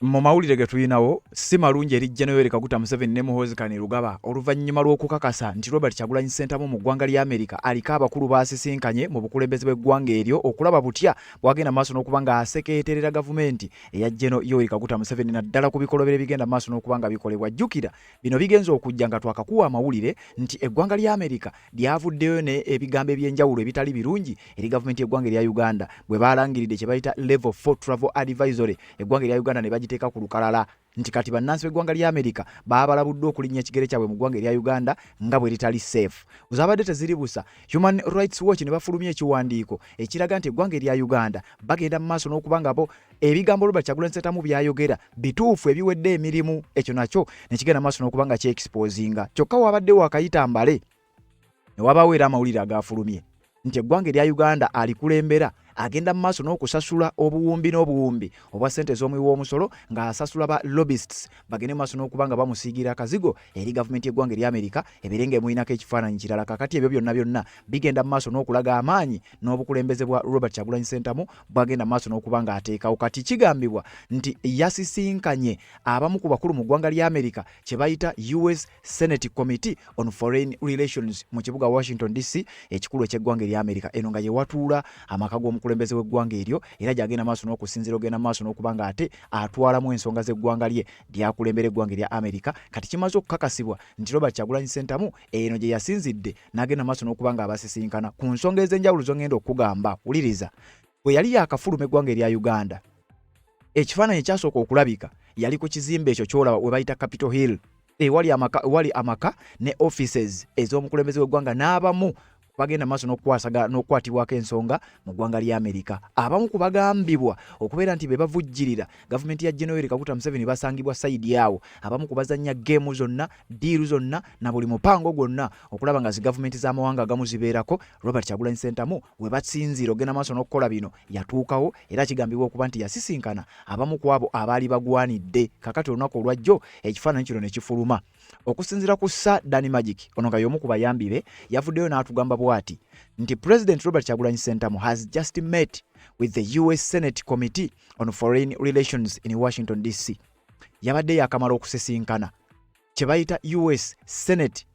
mu mawulire ge tulinawo si malungi eri General Yoweri Kaguta Museveni ne Muhoozi Kainerugaba oluvannyuma lw'okukakasa nti Robert Kyagulanyi Ssentamu mu ggwanga lya Amerika aliko abakulu baasisinkanye mu bukulembeze bw'eggwanga eryo okulaba butya bwagenda maaso n'okuba nga asekeeterera gavumenti eya General Yoweri Kaguta Museveni naddala ku bikolobero bigenda maaso n'okuba nga bikolebwa. Jjukira bino bigenza okujja nga twakakuwa amawulire nti eggwanga lya Amerika lyavuddeyo ne ebigambo eby'enjawulo ebitali birungi eri gavumenti y'eggwanga erya Uganda bwe baalangiridde kye bayita level 4 travel advisory eggwanga erya Uganda ne bagiteeka ku lukalala nti kati bannansi b'eggwanga lya Amerika baabalabudde okulinnya ekigere kyabwe mu ggwanga erya Uganda nga bwe litali safe. Zabadde teziri busa. Human Rights Watch ne bafulumya ekiwandiiko ekiraga nti eggwanga erya Uganda bagenda mu maaso n'okuba nga bo ebigambo Robert Kyagulanyi Ssentamu byayogera bituufu ebiwedde emirimu, ekyo nakyo ne kigenda mu maaso n'okuba nga kyexposinga. Kyokka wabaddewo akayita mbale ne wabaawo era amawulire agafulumye nti eggwanga erya Uganda alikulembera agenda mu maaso n'okusasula obuwumbi n'obuwumbi obwa ssente z'omuwi w'omusolo ng'asasula ba lobbyists bagende mu maaso n'okuba nga bamusiigira akazigo eri gavumenti y'eggwanga erya Amerika ebeere ng'emuyinako ekifaananyi kirala. Kakati ebyo byonna bigenda mu maaso n'okulaga amaanyi n'obukulembeze bwa Robert Kyagulanyi Ssentamu bwagenda mu maaso n'okuba ng'ateekawo. Kati kigambibwa nti yasisinkanye abamu ku bakulu mu ggwanga lya Amerika kye bayita US Senate Committee on Foreign Relations mu kibuga Washington DC ekikulu eky'eggwanga erya Amerika. Eno nga ye watuula amaka g'omukulembeze w'eggwanga eryo era gy'agenda maaso n'okusinziira ogenda maaso n'okuba nga ate atwalamu ensonga z'eggwanga lye lyakulembera eggwanga erya Amerika. Kati kimaze okukakasibwa nti Robert Kyagulanyi Ssentamu eno gye yasinzidde n'agenda maaso n'okuba nga abasisinkana ku nsonga ez'enjawulo z'ongenda okugamba. Wuliriza, bwe yali yakafuluma eggwanga erya Uganda ekifaananyi ekyasooka okulabika yali ku kizimbe ekyo kyolaba we bayita Capitol Hill wali amaka ne offices ez'omukulembeze w'eggwanga n'abamu bagenda maaso n'okukwatibwako ensonga mu ggwanga lya Amerika. Abamu ku bagambibwa okubeera nti be bavujjirira gavumenti ya General Yoweri Kaguta Museveni basangibwa sayidi yawo. Abamu ku bazannya geemu zonna, diiru zonna na buli mupango gwonna okulaba nga zi gavumenti z'amawanga agamu zibeerako. Robert Kyagulanyi Ssentamu we basinziira ogenda maaso n'okukola bino yatuukawo era kigambibwa okuba nti yasisinkana abamu ku abo abaali bagwanidde. Kakati olunaku olwajjo ekifaananyi kino ne kifuluma. Okusinziira ku Sir Danny Magic ono nga y'omu ku bayambi be yavuddeyo n'atugamba bw'ati nti President Robert Kyagulanyi Ssentamu has just met with the US Senate Committee on Foreign Relations in Washington DC. Yabadde yakamala okusisinkana kye bayita US Senate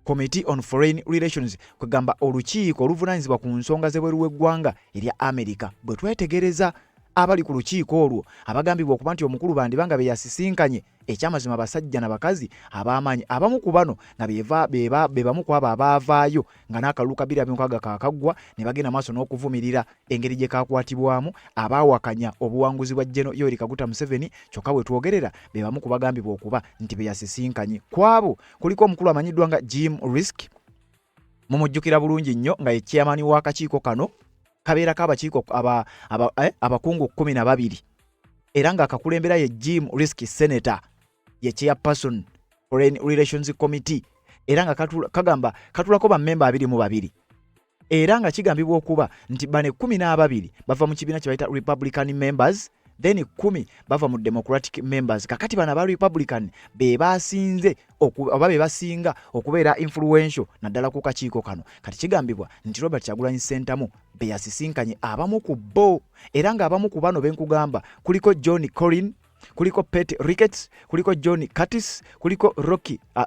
Committee on Foreign Relations kwegamba olukiiko oluvunaanyizibwa ku nsonga z'ebweru w'eggwanga erya Amerika. Bwe twetegereza abali ku lukiiko olwo abagambibwa okuba nti omukulu bandibanga be yasisinkanye ekyamazima abasajja n'abakazi ab'amaanyi abamu ku bano nga be bamu ku abo abaavaayo nga n'akalulu ka 2026 kaakaggwa ne bagenda maaso n'okuvumirira engeri gye kaakwatibwamu abaawakanya obuwanguzi bwa General Yoweri Kaguta Museveni. Kyokka bwe twogerera be bamu ku bagambibwa okuba nti be yasisinkanye. Ku abo kuliko omukulu amanyiddwa nga Jim Risk, mumujjukira bulungi nnyo nga ye chairman w'akakiiko kano kabeerako abakiiko abakungu 12 era nga akakulembera ye Jim Risk Senator ye chairperson Foreign Relations Committee era nga katulako bammemba 22 era nga kigambibwa okuba nti bane 12 bava mu kibiina kye bayita Republican members then 10 bava mu Democratic members. Kakati bana ba Republican be basinze oba be basinga okubeera influential naddala ku kakiiko kano. Kati kigambibwa nti Robert Kyagulanyi Ssentamu be yasisinkanye abamu ku bo era nga abamu ku bano benkugamba kuliko John Corrin, kuliko Pete Ricketts, kuliko John Curtis, kuliko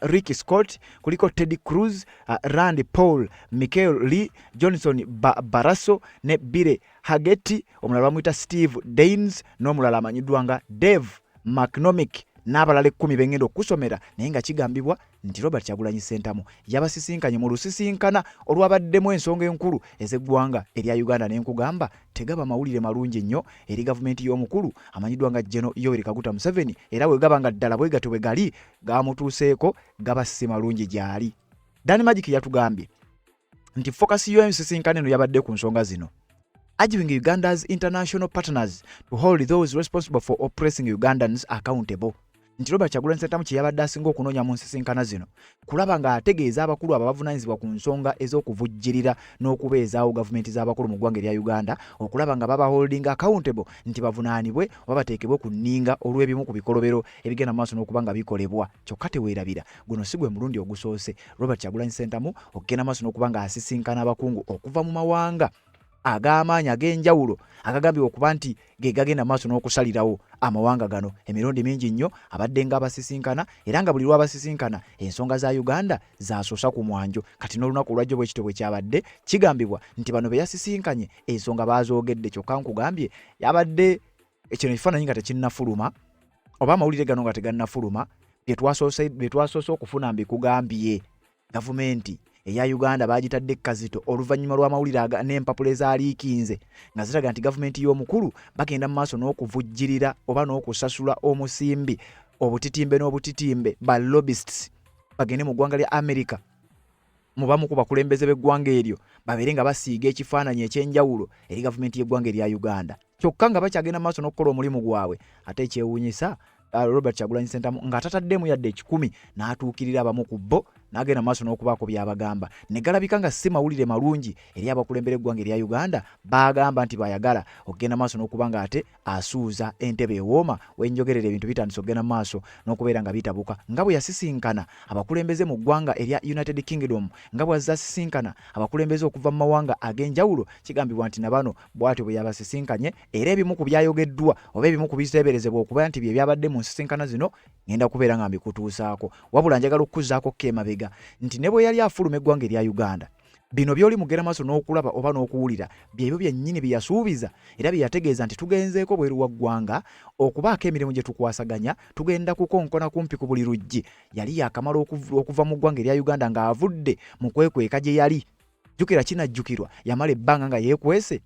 Ricky Scott, kuliko Ted Cruz, Rand Paul, Michael Lee, Johnson Barrasso ne Bire Hagetti, omulala bamuyita Steve Daines n'omulala amanyiddwa nga Dave McNomick n'abalala 10 bengenda okusomera. Naye nga kigambibwa nti Robert Kyagulanyi Ssentamu yabasisinkanye mu lusisinkana olwabaddemu ensonga enkulu ez'eggwanga erya Uganda. Nenkugamba tegaba mawulire malungi nnyo eri gavumenti y'omukulu amanyiddwa nga General Yoweri Kaguta Museveni era bwe gaba nga ddala bwe gatyo bwe gali gamutuuseeko gaba si malungi gyali. Danny Magic yatugambye nti focus y'ensisinkano eno yabadde ku nsonga zino: urging Uganda's international partners to hold those responsible for oppressing Ugandans accountable. Nti Robert Kyagulanyi Ssentamu kye yabadde asinga okunoonya mu nsisinkana zino kulaba nga ategeeza abakulu abavunaanyizibwa ku nsonga ez'okuvujjirira n'okubeezaawo gavumenti z'abakulu mu ggwanga erya Uganda okulaba nga baba holding accountable nti bavunaanibwe oba bateekebwe ku nninga olw'ebimu ku bikolobero ebigenda maaso n'okuba nga bikolebwa. Kyokka teweerabira guno si gwe mulundi ogusoose Robert Kyagulanyi Ssentamu okugenda maaso n'okuba nga asisinkana abakungu okuva mu mawanga ag'amaanyi ag'enjawulo agagambibwa okuba nti ge gagenda maaso n'okusalirawo amawanga gano. Emirundi mingi nnyo abadde ng'abasisinkana era nga buli lw'abasisinkana ensonga za Uganda zaasosa ku mwanjo. Kati n'olunaku olwajjo bwe kityo bwe kyabadde kigambibwa nti bano be yasisinkanye ensonga baazoogedde, kyokka nkugambye yabadde kino ekifaananyi nga tekinnafuluma oba amawulire gano nga tegannafuluma bye twasoose okufuna mbikugambye. Gavumenti eya Uganda bagitadde Kazito oluvannyuma lw'amawulire n'empapula ezaaliikinze nga ziraga nti gavumenti y'omukulu bagenda mu maaso n'okuvujjirira oba n'okusasula omusimbi obutitimbe n'obutitimbe ba lobbyists bagende mu ggwanga lya America mu bamu ku bakulembeze b'eggwanga eryo babeere nga basiiga ekifaananyi eky'enjawulo eri gavumenti y'eggwanga erya Uganda, kyokka nga bakyagenda mu maaso n'okukola omulimu gwabwe. Ate ekyewuunyisa Robert Kyagulanyi Ssentamu ng'atataddemu yadde 10 n'atuukirira abamu ku bo n'agenda maaso n'okubaako byabagamba. Ne galabika nga si mawulire malungi eri abakulembera eggwanga erya Uganda, baagamba nti bayagala okugenda maaso n'okuba nga ate asuuza entebe ewooma wenjogerera ebintu bitandise okugenda maaso n'okubeera nga bitabuka. Nga bwe yasisinkana abakulembeze mu ggwanga erya United Kingdom, nga bwe yazasisinkana abakulembeze okuva mu mawanga ag'enjawulo, kigambibwa nti na bano bw'atyo bwe yabasisinkanye era ebimu ku byayogeddwa oba ebimu ku biteeberezebwa okuba nti bye byabadde mu nsisinkana zino ngenda kubeera nga mbikutuusaako. Wabula njagala okukuzzaako Kemabega nti ne bwe yali afuluma eggwanga erya Uganda, bino by'oli mugenda maaso n'okulaba oba n'okuwulira byebyo byennyini bye yasuubiza era bye yategeeza nti tugenzeeko bweru wa ggwanga okubaako emirimu gye tukwasaganya, tugenda kukonkona kumpi ku buli luggi. Yali yakamala okuva mu ggwanga erya Uganda ng'avudde mu kwekweka gye yali. Jjukira kinajjukirwa yamala ebbanga nga yeekwese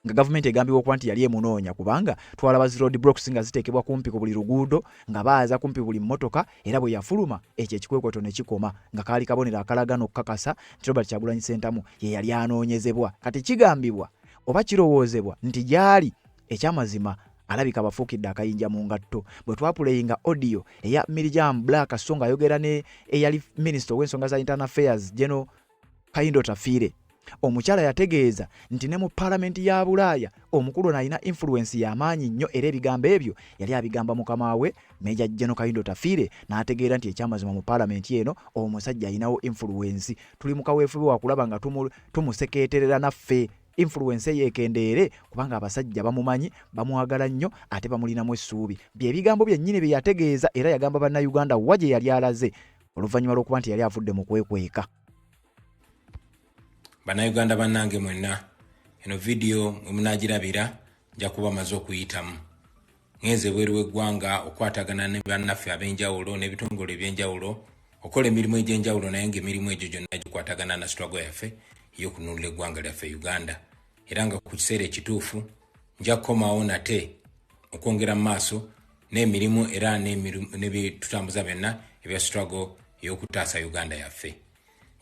nga gavumenti egambibwa okuba nti yali emunoonya, kubanga twalaba zi road blocks nga ziteekebwa kumpi ku buli luguudo nga baaza kumpi buli mmotoka, era bwe yafuluma ekyo ekikwekweto ne kikoma nga kaali kabonero akalaga n'okukakasa nti Robert Kyagulanyi Ssentamu ye yali anoonyezebwa. Kati kigambibwa oba kirowoozebwa nti gyali ekyamazima alabika bafuukidde akayinja mu ngatto. Bwe twapuleyinga audio eya Miriam Black so nga ayogera ne eyali Minister w'ensonga za Internal Affairs General Kayindo Tafiire, omukyala yategeeza nti ne mu Paalamenti ya Bulaaya omukulu n'alina influence y'amaanyi nnyo era ebigambo ebyo yali abigamba mukama we Meja General Kayindo Tafiire n'ategeera nti ekyamazima mu Paalamenti eno omusajja alinawo influence. Tuli mu kaweefube wa kulaba nga tumusekeeterera naffe influence yeekendeere, kubanga abasajja bamumanyi, bamwagala nnyo ate bamulinamu essuubi. Bye bigambo byennyini bye yategeeza era yagamba bannayuganda wa gye yali alaze oluvannyuma lw'okuba nti yali avudde mu kwekweka. Bannayuganda bannange mwenna, eno video mwe munaagirabira nja kuba maze okuyitamu. Ngenze bweru w'eggwanga okwatagana ne bannaffe ab'enjawulo n'ebitongole eby'enjawulo okola emirimu egy'enjawulo, naye ng'emirimu egyo gyonna gikwatagana na struggle yaffe y'okununula eggwanga lyaffe Uganda. Era nga ku kiseera ekituufu nja kukomawo nate okwongera mu maaso n'emirimu era n'ebitutambuza byonna ebya struggle y'okutaasa Uganda yaffe.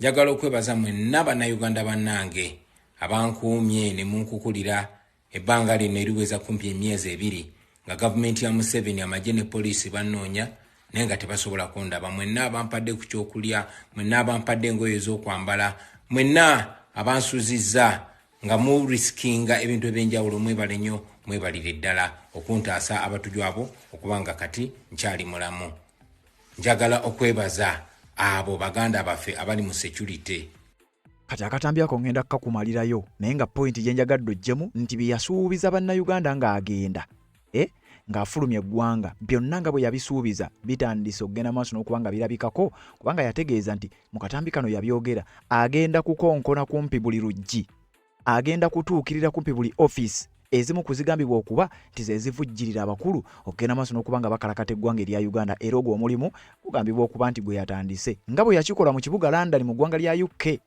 Njagala okwebaza mwenna bannayuganda bannange abankuumye ne munkukulira ebbanga lino eriweza kumpi emyezi 2 nga gavumenti ya Museveni, amagye ne poliisi bannoonya naye nga tebasobola kundaba. Mwenna abampadde ku kyokulya, mwenna abampadde engoye ez'okwambala, mwenna abansuzizza nga mu riskinga ebintu eby'enjawulo, mwebale nnyo, mwebalire ddala okuntaasa abatujwabo okubanga kati nkyali mulamu. Njagala okwebaza abo baganda baffe abali mu security. Kati akatambi ako ngenda kukakumalirayo, naye nga point gye njagadde ojjemu nti bye yasuubiza bannayuganda ng'agenda ng'afulumya eggwanga byonna nga bwe yabisuubiza bitandise okugenda maaso n'okuba nga birabikako, kubanga yategeeza nti mu katambi kano yabyogera agenda kukonkona kumpi buli luggi, agenda kutuukirira kumpi buli office ezimu kuzigambibwa okuba nti ze zivujjirira abakulu okugenda maaso n'okuba nga bakalakata eggwanga erya Uganda. Era ogwo omulimu gugambibwa okuba nti gwe yatandise, nga bwe yakikola mu kibuga London mu ggwanga lya UK,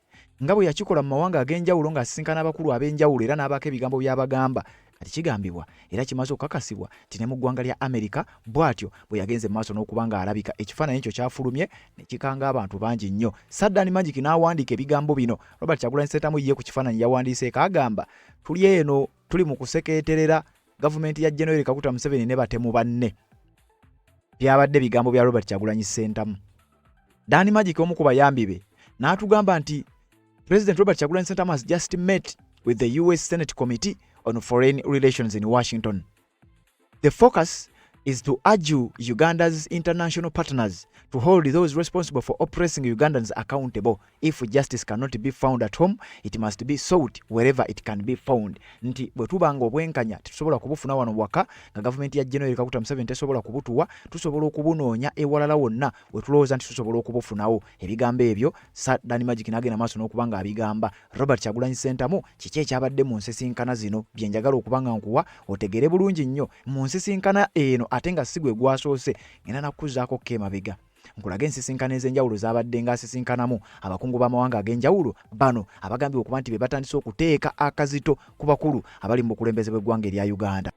nga bwe yakikola mu mawanga ag'enjawulo ng'asisinkana abakulu ab'enjawulo era n'abaako ebigambo by'abagamba. Kati kigambibwa era kimaze okukakasibwa nti ne mu ggwanga lya America bw'atyo bwe yagenze maaso n'okuba nga alabika. Ekifaananyi ekyo kyafulumye ne kikanga abantu bangi nnyo. Saddani Magic n'awandiika ebigambo bino. Robert Kyagulanyi Ssentamu ye ku kifaananyi yawandiiseeko agamba, tuli eno tuli mu kusekeeterera gavumenti ya General Kaguta Museveni ne batemu banne. Byabadde bigambo bya Robert Kyagulanyi Ssentamu. Dani Magic omu ku bayambi be n'atugamba nti President Robert Kyagulanyi Ssentamu has just met with the US Senate Committee on Foreign Relations in Washington. The focus is to urge Uganda's international partners to hold those responsible for oppressing Ugandans accountable. If justice cannot be found at home, it must be sought wherever it can be found. Nti bwetubanga obwenkanya tusobola kubufuna wano waka nga government ya General Kaguta Museveni tesobola kubutuwa, tusobola okubunoonya ewalala wonna wetulowooza nti tusobola okubufunawo. Ebigambo ebyo Danny Magic n'agenda maaso n'okubanga abigamba. Robert Kyagulanyi Ssentamu kiki ekyabadde mu nsisinkana zino bye njagala okubanga nkuwa otegere bulungi nnyo mu nsisinkana eno ate nga sigwe gwasoose ngenda nakkuzaako kemabega nkulaga ensisinkana ez'enjawulo zaabadde nga asisinkanamu abakungu b'amawanga ag'enjawulo bano abagambye okuba nti be batandise okuteeka akazito ku bakulu abali mu bukulembeze bw'eggwanga erya Uganda.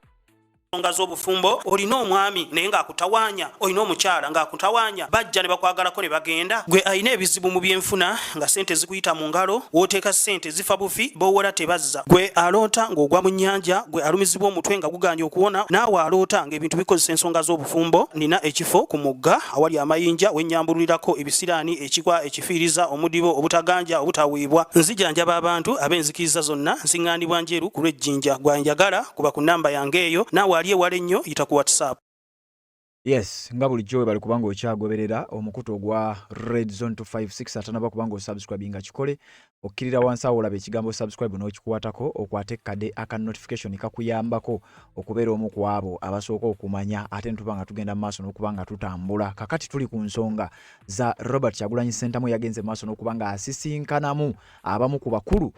Nsonga z'obufumbo olina omwami naye ng'akutawanya, olina omukyala ng'akutawanya, bajja ne bakwagalako ne bagenda. Gwe alina ebizibu mu byenfuna nga ssente zikuyita mu ngalo, w'oteeka ssente zifa bufi b'owola tebazza. Gwe aloota ng'ogwa mu nnyanja, gwe alumizibwa omutwe nga guganye okuwona, naawe aloota ng'ebintu bikozesa ensonga z'obufumbo. Nina ekifo ku mugga awali amayinja wennyambulirako ebisiraani, ekikwa, ekifiiriza, omudibo, obutaganja, obutaweebwa. Nzijanjaba abantu ab'enzikiriza zonna, nsiŋŋaanibwa njeru ku lw'ejjinja. Gwanjagala kuba ku nnamba yange eyo, naawe aliye wale nnyo yita ku WhatsApp. Yes, nga bulijjo bali kubanga okyagoberera omukutu ogwa Red Zone 256 atanaba kubanga osubscribe nga kikole okkirira wansi awo olaba ekigambo subscribe n'okikwatako okwate kade aka notification kakuyambako okubeera omu ku abo abasooka okumanya ate ntubanga tugenda mu maaso n'okubanga tutambula. Kakati tuli ku nsonga za Robert Kyagulanyi Ssentamu yagenze mu maaso n'okubanga asisinkanamu abamu ku bakulu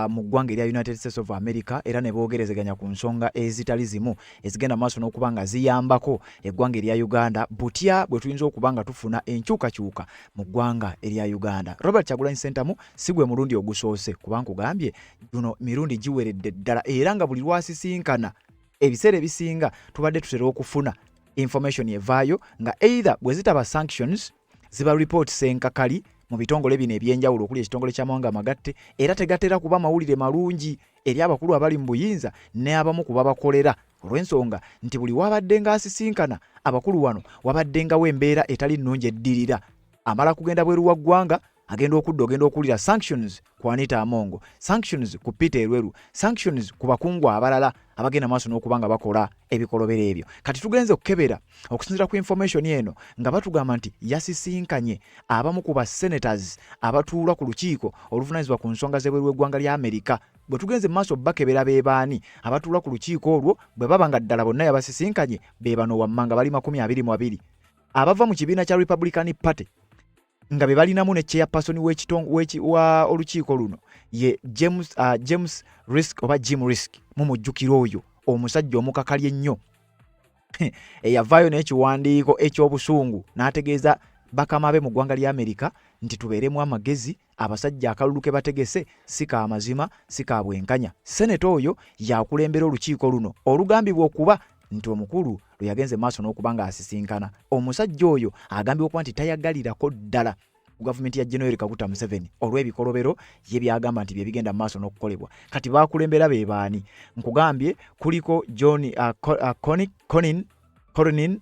mu ggwanga erya United States of America era ne boogerezeganya ku nsonga ezitali zimu ezigenda mu maaso n'okubanga ziyambako eggwanga erya Uganda butya bwe tuyinza okubanga tufuna enkyukakyuka mu ggwanga erya Uganda. Robert Kyagulanyi Ssentamu sigwe mulundi ogusoose kuba nkugambye guno mirundi giweredde ddala era nga buli lwasisinkana ebiseera ebisinga tubadde tutera okufuna information evaayo nga either bwe zitaba sanctions ziba report senkakali mu bitongole bino ebyenjawulo okuli ekitongole ky'amawanga amagatte era tegatera kuba mawulire malungi eri abakulu abali mu buyinza ne abamu ku babakolera olw'ensonga nti buli wabadde nga asisinkana abakulu wano wabadde ngawo embeera etali nnungi eddirira amala kugenda bweru wa ggwanga agenda okudda ogenda okuwulira sanctions ku Anita Amongo, sanctions ku Peter Elweru, sanctions ku bakungu abalala abagenda maaso n'okubanga bakola ebikolobero ebyo. Kati tugenze okukebera okusinziira ku information eno nga batugamba nti yasisinkanye abamu ku senators abatuula ku lukiiko oluvunaanyizibwa ku nsonga z'ebweru w'eggwanga lya Amerika. Bwe tugenze mu maaso bakebera beebaani abatuula ku lukiiko olwo bwe baba nga ddala bonna yabasisinkanye be bano wammanga bali 22 abava mu kibiina kya Republican Party nga be balinamu ne chairperson wa olukiiko luno ye James Risk oba Jim Risk mumujjukiro oyo omusajja omukakali ennyo eyavaayo n'ekiwandiiko ekyobusungu n'ategeeza bakama be mu ggwanga lya Amerika nti tubeeremu amagezi abasajja akalulu ke bategese si ka mazima si ka bwenkanya. Seneta oyo yakulembera olukiiko luno olugambibwa okuba nti omukulu lwe yagenze maaso n'okubanga asisinkana. Omusajja oyo agambye okuba nti tayagalirako ddala ku gavumenti ya General Kaguta Museveni olw'ebikolobero ye byagamba nti bye bigenda maaso n'okukolebwa. Kati baakulembera be baani? Nkugambye kuliko John Cornyn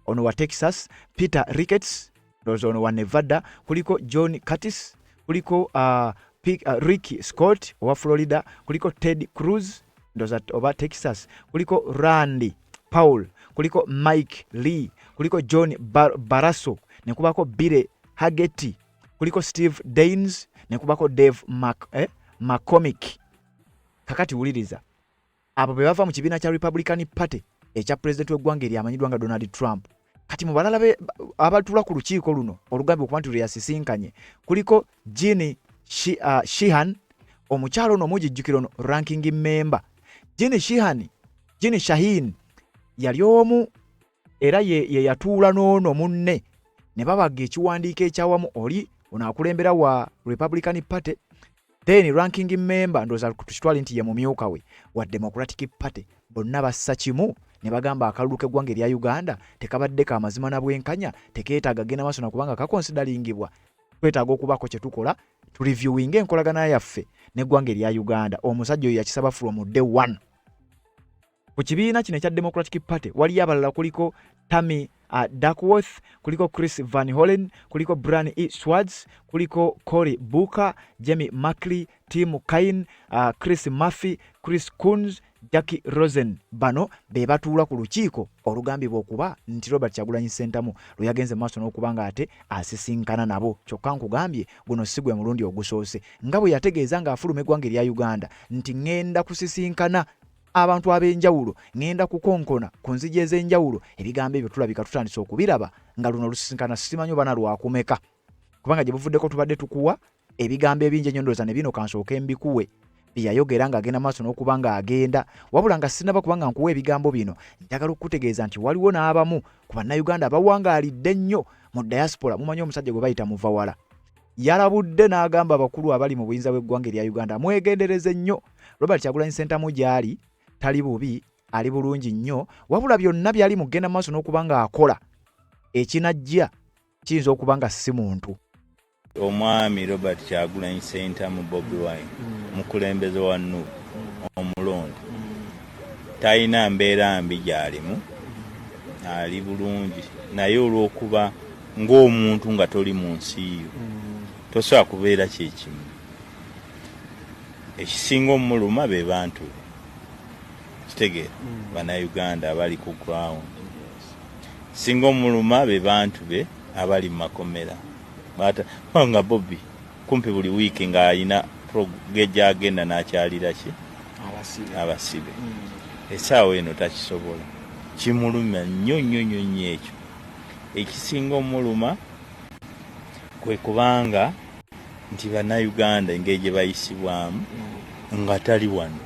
ono wa Texas, Peter Ricketts ono wa Nevada, kuliko John Curtis, kuliko Rick Scott owa Florida, kuliko Ted Cruz oba Texas, kuliko Randy Paul, kuliko Mike Lee, kuliko John Barrasso, ne kubako Bill Haggett, kuliko Steve Daines, ne kubako Dave McCormick. Kakati wuliriza abo be bava mu kibiina kya Republican Party ekya president w'eggwanga eryamanyiddwa nga Donald Trump. Kati mu balala abatula ku lukiiko luno olugambye okuba nti lwe yasisinkanye kuliko Jeanne Sheehan, omukyalo ono omujijjukiro ono ranking member. Jeanne Shaheen yali omu era ye yatuula n'ono munne ne babaga ekiwandiiko ekyawamu oli ono akulembera wa Republican Party then ranking member ndoza tukitwale nti ye mumyuka we wa Democratic Party bonna bassa kimu ne bagamba akalulu k'eggwanga erya Uganda tekabadde ka mazima na bwenkanya tekeetaaga genda maaso nakubanga kakonsidaringibwa. Twetaaga okubako kye tukola tu reviewing enkolagana yaffe n'eggwanga erya Uganda. Omusajja oyo yakisaba from day one. Ku kibiina kino ekya Democratic Party waliyo abalala kuliko Tammy Duckworth, kuliko Chris Van Hollen, kuliko Brian E. Swartz, kuliko Cory Booker, Jamie Mackley, Tim Kaine, Chris Murphy, Chris Coons, Jackie Rosen. Bano be batuula ku lukiiko olugambibwa okuba nti Robert Kyagulanyi Ssentamu lwe yagenze maaso n'okubanga ate asisinkana nabo. Kyokka nkugambye guno si gwe mulundi ogusoose. Nga bwe yategeeza ng'afuluma eggwanga erya Uganda nti ngenda kusisinkana abantu ab'enjawulo, ngenda kukonkona ku nzigi ez'enjawulo, ebigambo ebyo tulabika tutandise okubiraba nga luno lusisinkana simanyi oba na lwakumeka. Kubanga gye buvuddeko tubadde tukuwa ebigambo ebingi ennyo ndowooza ne bino kansooke mbikuwe byayogera ng'agenda maaso n'okuba ng'agenda, wabula nga sinaba kubanga nkuwa ebigambo bino njagala okukutegeeza nti waliwo n'abamu ku bannayuganda abawangaalidde ennyo mu diaspora. Mumanyi omusajja gwe bayita Muvawala yalabudde n'agamba abakulu abali mu buyinza bw'eggwanga erya Uganda mwegendereze nnyo. Robert Kyagulanyi Ssentamu gy'ali tali bubi, ali bulungi nnyo, wabula byonna byali mugenda maaso n'okuba ng'akola ekinajja kiyinza okuba nga si muntu. Omwami Robert Kyagulanyi Ssentamu Bobi Wine mukulembeze wa NUP omulonde talina mbeera mbi gy'alimu, ali bulungi, naye olw'okuba ng'omuntu nga toli mu nsi yo tosobola kubeera kyekimu. Ekisinga omuluma be bantu kitegeera bannayuganda abali ku ground, singa omuluma be bantu be abali mu makomera. Nga Bobby kumpi buli wiiki ng'alina gy'agenda n'akyalira ki abasibe. Essaawa eno takisobola, kimuluma nnyo nnyo nnyo nnyo ekyo. Ekisinga omuluma kwe kubanga nti bannayuganda engeri gye bayisibwamu nga tali wano,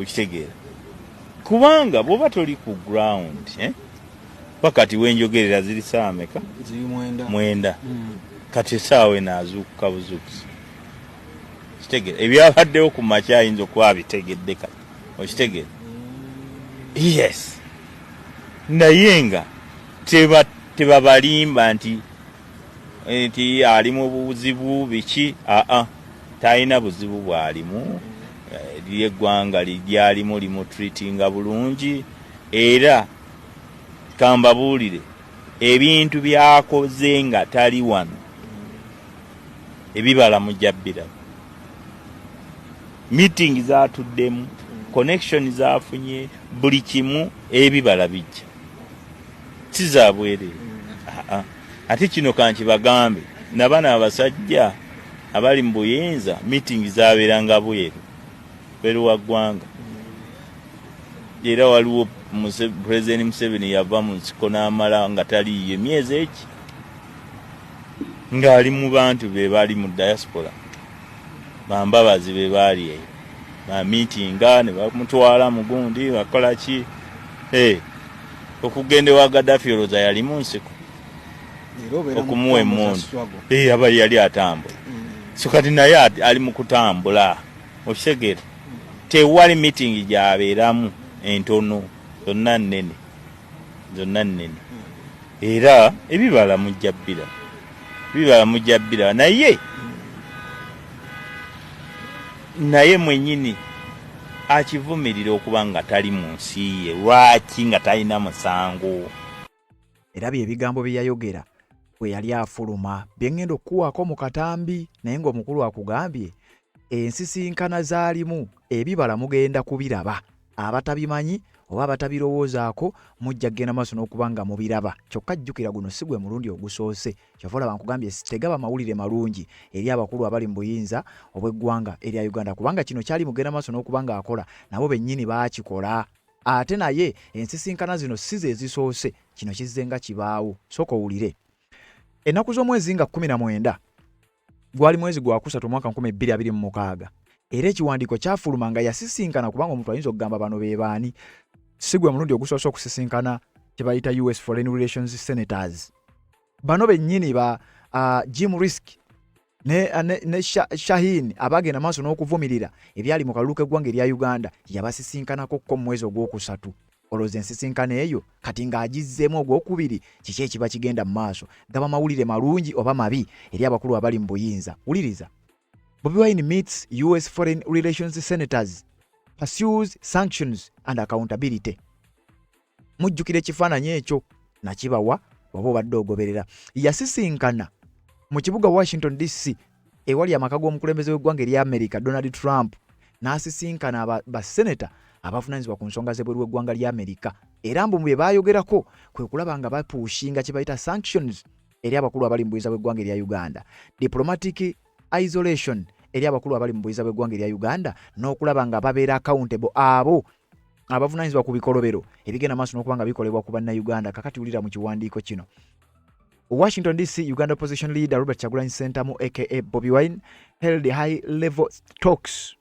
okitegeera. Kubanga bw'oba toli ku ground wakati wenjogerera ziri saa meka? Ziri mwenda. Kati essaawa eno azuukuka buzuukusi. Kitegeera ebyabaddewo ku makya ayinza okuba abitegedde kati, okitegeera. Yes, naye nga tebabalimba nti ali mu buzibu biki. Talina buzibu bw'alimu, eggwanga lyalimu limutreatinga bulungi, era kambabuulire ebintu byakoze nga tali wano ebibala mujja biraba. Meeting zatuddemu, connection zafunye, buli kimu ebibala bijja, si za bwereere. Ate kino kankibagambe nabana abasajja abali mu buyinza, meeting zabeeranga bweru wa ggwanga. Era waliwo President Museveni yava mu nsiko n'amala nga taliyo emyezi eki, ng'ali mu bantu be bali mu diaspora, bambabazi be baali eyo, bamiitinga ne bamutwala mu gundi bakola ki. Okugenda ewa Gaddafi olowooza yali mu nsiko okumuwa emmundu, aba yali atambula. So kati naye ali mu kutambula, okitegeera. Tewali meeting gy'abeeramu entono, zonna nnene. Era ebibala mujja biraba, naye mwennyini akivumirira okuba nga tali mu nsi ye. Lwaki? Nga talina musango. Era ebigambo bye yayogera bwe yali afuluma bye ngenda okukuwaako mu katambi, naye ng'omukulu akugambye ensisinkana zaalimu ebibala mugenda kubiraba. Abatabimanyi oba abatabirowoozaako mujja kgenda maaso n'okuba nga mubiraba. Kyokka jjukira guno si gwe mulundi ogusoose. Kyova olaba nkugambye tegaba mawulire malungi eri abakulu abali mu buyinza obw'eggwanga erya Uganda, kubanga kino kyali mugenda maaso n'okuba nga akola, nabo bennyini baakikola. Ate naye ensisinkana zino si ze zisoose, kino kizze nga kibaawo. Sooka owulire. Ennaku z'omwezi nga 19 gwali mwezi gwa 3 mwaka 2026, era ekiwandiiko kyafuluma nga yasisinkana, kubanga omuntu ayinza okugamba bano be baani. Si gwe mulundi ogusoose okusisinkana kye bayita US Foreign Relations Senators. Bano bennyini ba Jim Risk ne Shaheen abagenda maaso n'okuvumirira ebyali mu kalulu k'eggwanga erya Uganda, yabasisinkanako ko mu mwezi ogwokusatu. Olowooza ensisinkana eyo kati ng'agizzeemu ogwokubiri, kiki ekiba kigenda mu maaso? Gaba mawulire malungi oba mabi eri abakulu abali mu buyinza? Wuliriza. Bobi Wine meets US Foreign Relations Senators, pursues sanctions and accountability. Mujjukire ekifaananyi ekyo. nakibawa waba obadde ogoberera. Yasisinkana mu kibuga Washington DC ewali amaka g'omukulembeze w'eggwanga erya America Donald Trump, n'asisinkana baseneta abavunaanyizibwa ku nsonga z'ebweru w'eggwanga lya America, era mbu bye baayogerako kwe kulaba nga bapuushinga kye bayita sanctions eri abakulu abali mu buyinza bw'eggwanga erya Uganda, diplomatic isolation eri abakulu abali mu buyinza bw'eggwanga erya Uganda, n'okulaba nga babeera accountable abo abavunaanyizibwa ku bikolobero ebigenda maaso n'okuba nga bikolebwa ku bannayuganda. Kakati wulira mu kiwandiiko kino. Washington DC, Uganda opposition leader Robert Kyagulanyi Ssentamu aka Bobi Wine held high-level talks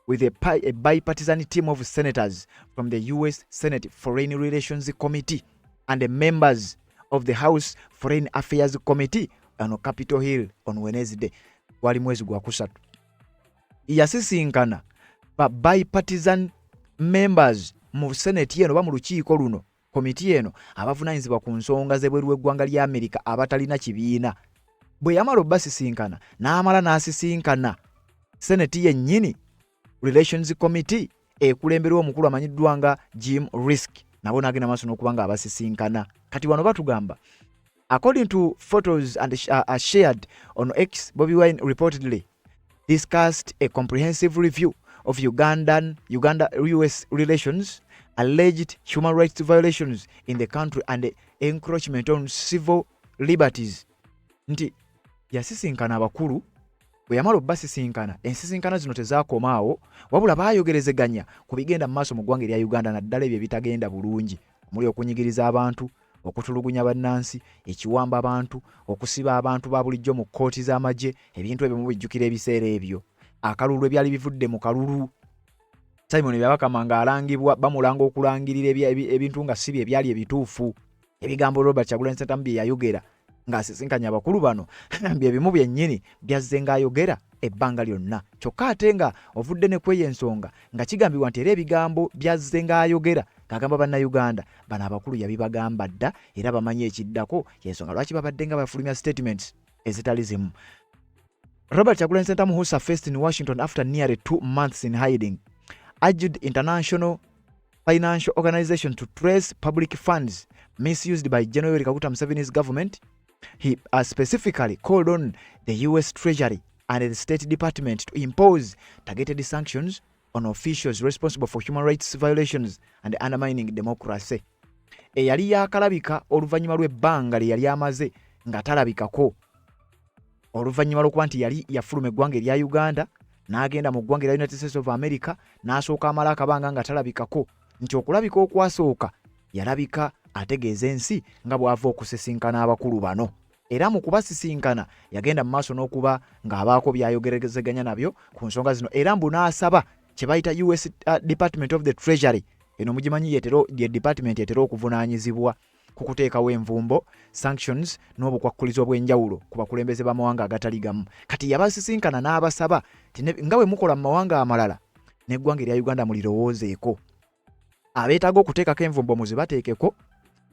with a bipartisan team of senators from the US Senate Foreign Relations Committee and the members of the House Foreign Affairs Committee on Capitol Hill on Wednesday. Wali mwezi gwa kusatu. Yasisinkana bipartisan members mu Senate yeno ba mu lukiiko luno komiti eno abavunaanyizibwa ku nsonga z'ebweru w'eggwanga lya America abatalina kibiina. Bwe yamala obbasisinkana n'amala n'asisinkana Senate yennyini Relations Committee ekulemberwa omukulu amanyiddwa nga Jim Risk, nabo n'agenda maaso n'okuba nga abasisinkana. Kati wano batugamba according to photos and shared on X, Bobi Wine reportedly discussed a comprehensive review of Uganda-US relations, alleged human rights violations in the country and the encroachment on civil liberties. Nti yasisinkana abakulu, bwe yamala obbasisinkana ensisinkana zino tezaakomaawo, wabula baayogerezeganya ku bigenda mu maaso mu ggwanga erya Uganda, naddala ebyo ebitagenda bulungi, omuli okunyigiriza abantu, okutulugunya bannansi, ekiwamba abantu, okusiba abantu ba bulijjo mu kkooti z'amagye, ebintu ebyo mubijjukira ebiseera ebyo. Akalulu ebyali bivudde mu kalulu Simon Byabakama ng'alangibwa, bamulanga okulangirira ebintu nga si bye byali ebituufu. Ebigambo Robert Kyagulanyi Ssentamu bye yayogera ng'asisinkanya abakulu bano bye bimu byennyini byazze ng'ayogera ebbanga lyonna. Kyokka ate nga ovudde ne kweyo ensonga nga kigambibwa nti era ebigambo byazze ng'ayogera ng'agamba bannayuganda bano abakulu yabibagamba dda era bamanyi ekiddako, y'ensonga lwaki babadde nga bafulumya statements ezitali zimu. Robert Kyagulanyi Ssentamu, who surfaced in Washington after nearly 2 months in hiding, urged international financial organizations to trace public funds misused by General Yoweri Kaguta Museveni's government. He specifically called on the US Treasury and the State Department to impose targeted sanctions on officials responsible for human rights violations and undermining democracy. Eyali yakalabika oluvannyuma lw'ebbanga lye yali amaze nga talabikako, oluvannyuma lw'okuba nti yali yafuluma eggwanga erya Uganda n'agenda mu ggwanga erya United States of America n'asooka amala akabanga nga talabikako, nti okulabika okwasooka yalabika ategeeza ensi nga bw'ava okusisinkana abakulu bano. Era mu kubasisinkana yagenda mu maaso n'okuba ng'abaako by'ayogerezeganya nabyo ku nsonga zino, era mbu n'asaba kye bayita US Department of the Treasury, eno mugimanyi ye department etera okuvunaanyizibwa ku kuteekawo envumbo, sanctions n'obukwakkulizo obw'enjawulo ku bakulembeze b'amawanga agatali gamu. Kati yabasisinkana n'abasaba nga bwe mukola mu mawanga amalala n'eggwanga erya Uganda mulirowoozeeko. Abeetaaga okuteekako envumbo muzibateekeko,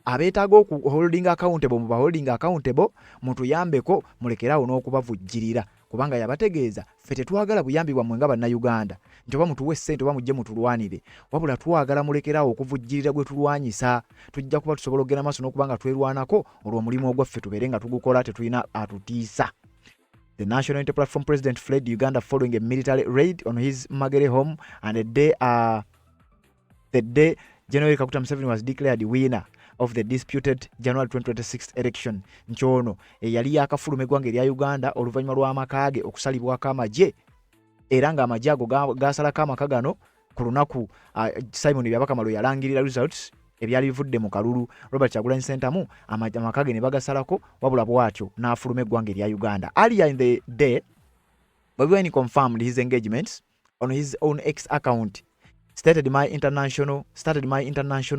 abeetaaga okuholding accountable mu baholding accountable, mutuyambeko, mulekeraawo n'okubavujjirira, kubanga yabategeeza ffe tetwagala buyambi bwammwe nga bannayuganda nti oba mutuwe ssente oba mujje mutulwanire, wabula twagala mulekeraawo okuvujjirira gwe tulwanyisa. Tujja kuba tusobola okugenda maaso n'okuba nga twerwanako, olwo omulimu ogwaffe tubeere nga tugukola, tetulina atutiisa. The National Unity Platform president fled Uganda following a military raid on his Magere home, and the day General Kaguta Museveni was declared winner of the disputed January 2026 election. Nchono yali yakafuluma eggwanga erya Uganda oluvannyuma lw'amakaage okusalibwako amagye, era nga amagye ago gasalako amaka gano ku lunaku Simon Byabakama lwe yalangirira results ebyali bivudde mu kalulu. Robert Kyagulanyi Ssentamu amakaage ne bagasalako, wabula bw'atyo n'afuluma eggwanga erya Uganda. Earlier in the day, Bobi Wine confirmed his engagements on his own X account. Started my international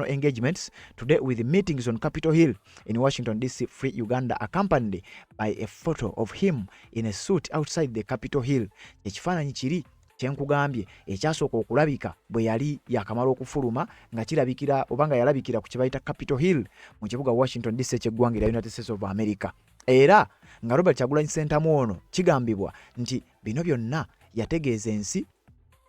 engagements today with meetings on Capitol Hill in Washington DC, Free Uganda, accompanied by a photo of him in a suit outside the Capitol Hill. Ekifaananyi kiri kyenkugambye ekyasooka okulabika bwe yali yakamala okufuluma nga kirabikira oba nga yalabikira ku kye bayita Capitol Hill mu kibuga Washington DC eky'eggwanga erya United States of America. Era nga Robert Kyagulanyi Ssentamu ono kigambibwa nti bino byonna yategeeza ensi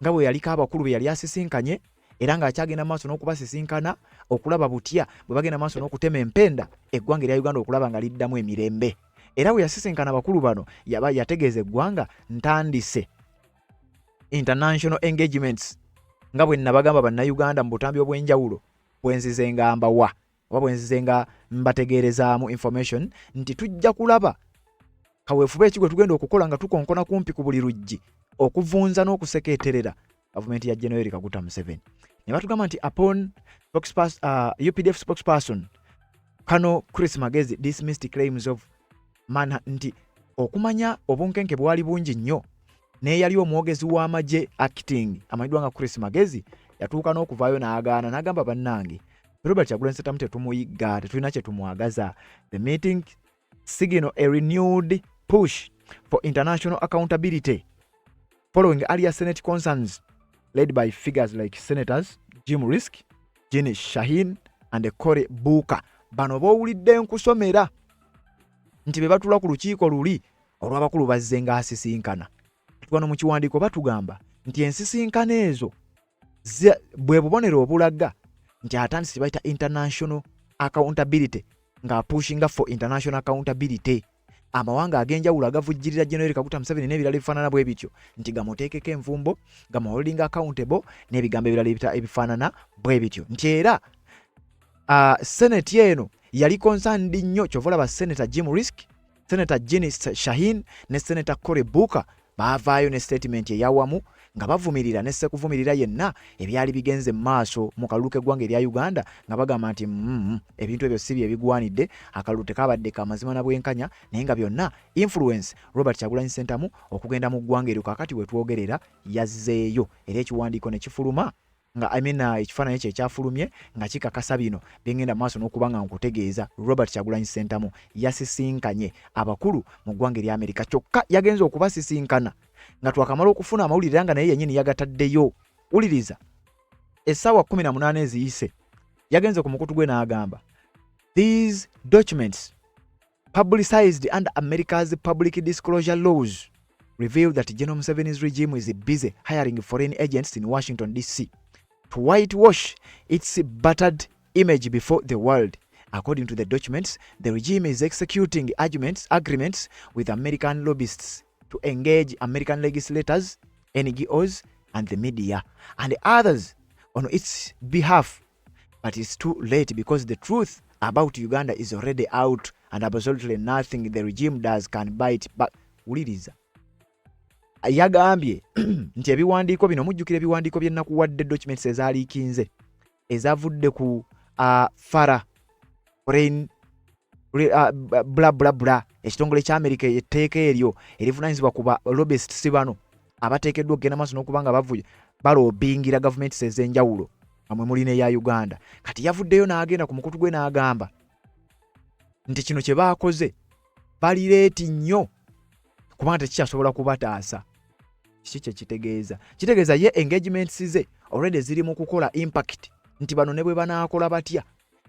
nga bwe yaliko abakulu be yali asisinkanye, era ng'akyagenda maaso n'okubasisinkana okulaba butya bwe bagenda maaso n'okutema empenda eggwanga erya Uganda okulaba nga liddamu emirembe. Era bwe yasisinkana abakulu bano yategeeza eggwanga ntandise international engagements nga bwe nabagamba bannayuganda mu butambi obw'enjawulo bwenzize nga mbawa oba bwenzize nga mbategeerezaamu information nti tujja kulaba kaweefube ekigwe tugenda okukola nga tukonkona kumpi ku buli luggi okuvunza n'okusekeeterera gavumenti ya General Kaguta Museveni. Ne batugamba nti upon UPDF spokesperson Kano Chris Magezi dismissed claims of nti okumanya obunkenke bwali bungi nnyo naye yali omwogezi w'amagye acting amanyiddwa nga Chris Magezi yatuuka n'okuvaayo n'agaana n'agamba bannange Robert Kyagulanyi Ssentamu tetumuyigga tetulina kye tumwagaza. The meeting signal a renewed push for international accountability following earlier Senate concerns led by figures like Senators Jim Risk, Jenny Shaheen and Cory Booker. Bano bowulidde nkusomera nti be batula ku lukiiko luli olw'abakulu bazze nga asisinkana. Wano mu kiwandiiko batugamba nti ensisinkana ezo bwe bubonero obulaga nti atandise bayita international accountability nga pushinga for international accountability. Amawanga ag'enjawulo agavujjirira General Kaguta Museveni n'ebirala ebifaanana bwe bityo nti gamuteekeko envumbo gamuholding accountable n'ebigambo ebirala ebifaanana bwe bityo nti era Senate eno yali concerned nnyo kyova olaba Senator Jim Risk, Senator Jenny Shaheen ne Senator Cory Booker baavaayo ne statement eyawamu nga bavumirira ne sekuvumirira yenna ebyali bigenze maaso mu kalulu k'eggwanga erya Uganda nga bagamba nti ebintu ebyo si bye bigwanidde akalulu tekabadde ka mazima na bwenkanya naye nga byonna influence Robert Kyagulanyi Ssentamu okugenda mu ggwanga eryo kakati we twogerera yazzeeyo era ekiwandiiko ne kifuluma nga ekifaananyi kye ekyafulumye nga kikakasa bino bengenda maaso n'okuba nga nkutegeeza Robert Kyagulanyi Ssentamu yasisinkanye abakulu mu ggwanga erya Amerika kyokka yagenze okubasisinkana nga twakamala okufuna amawulire nga naye yennyini yagataddeyo. Wuliriza essaawa 18 eziyise yagenze ku mukutu gwe n'agamba these documents publicized under America's public disclosure laws reveal that General Museveni's regime is busy hiring foreign agents in Washington DC to whitewash its battered image before the world. According to the documents, the regime is executing agreements with American lobbyists to engage American legislators, NGOs, and the media, and others on its behalf. But it's too late because the truth about Uganda is already out and absolutely nothing the regime does can bite back. Uliriza. Yagambye nti ebiwandiiko bino mujjukira ebiwandiiko bye nakuwadde documents ezaaliikinze ezavudde ku FARA foreign bla bla bla ekitongole kya America etteeka eryo erivunanyizibwa ku ba lobbyists bano abateekeddwa okugenda maaso n'okuba nga balobingira gavumenti ez'enjawulo amwe muli n'eya Uganda. Kati yavuddeyo n'agenda ku mukutu gwe n'agamba nti kino kye baakoze balireeti nnyo kubanga tekikyasobola kubataasa. Kiki kye kitegeeza ye engagements ze already ziri mu kukola impact nti bano ne bwe banaakola batya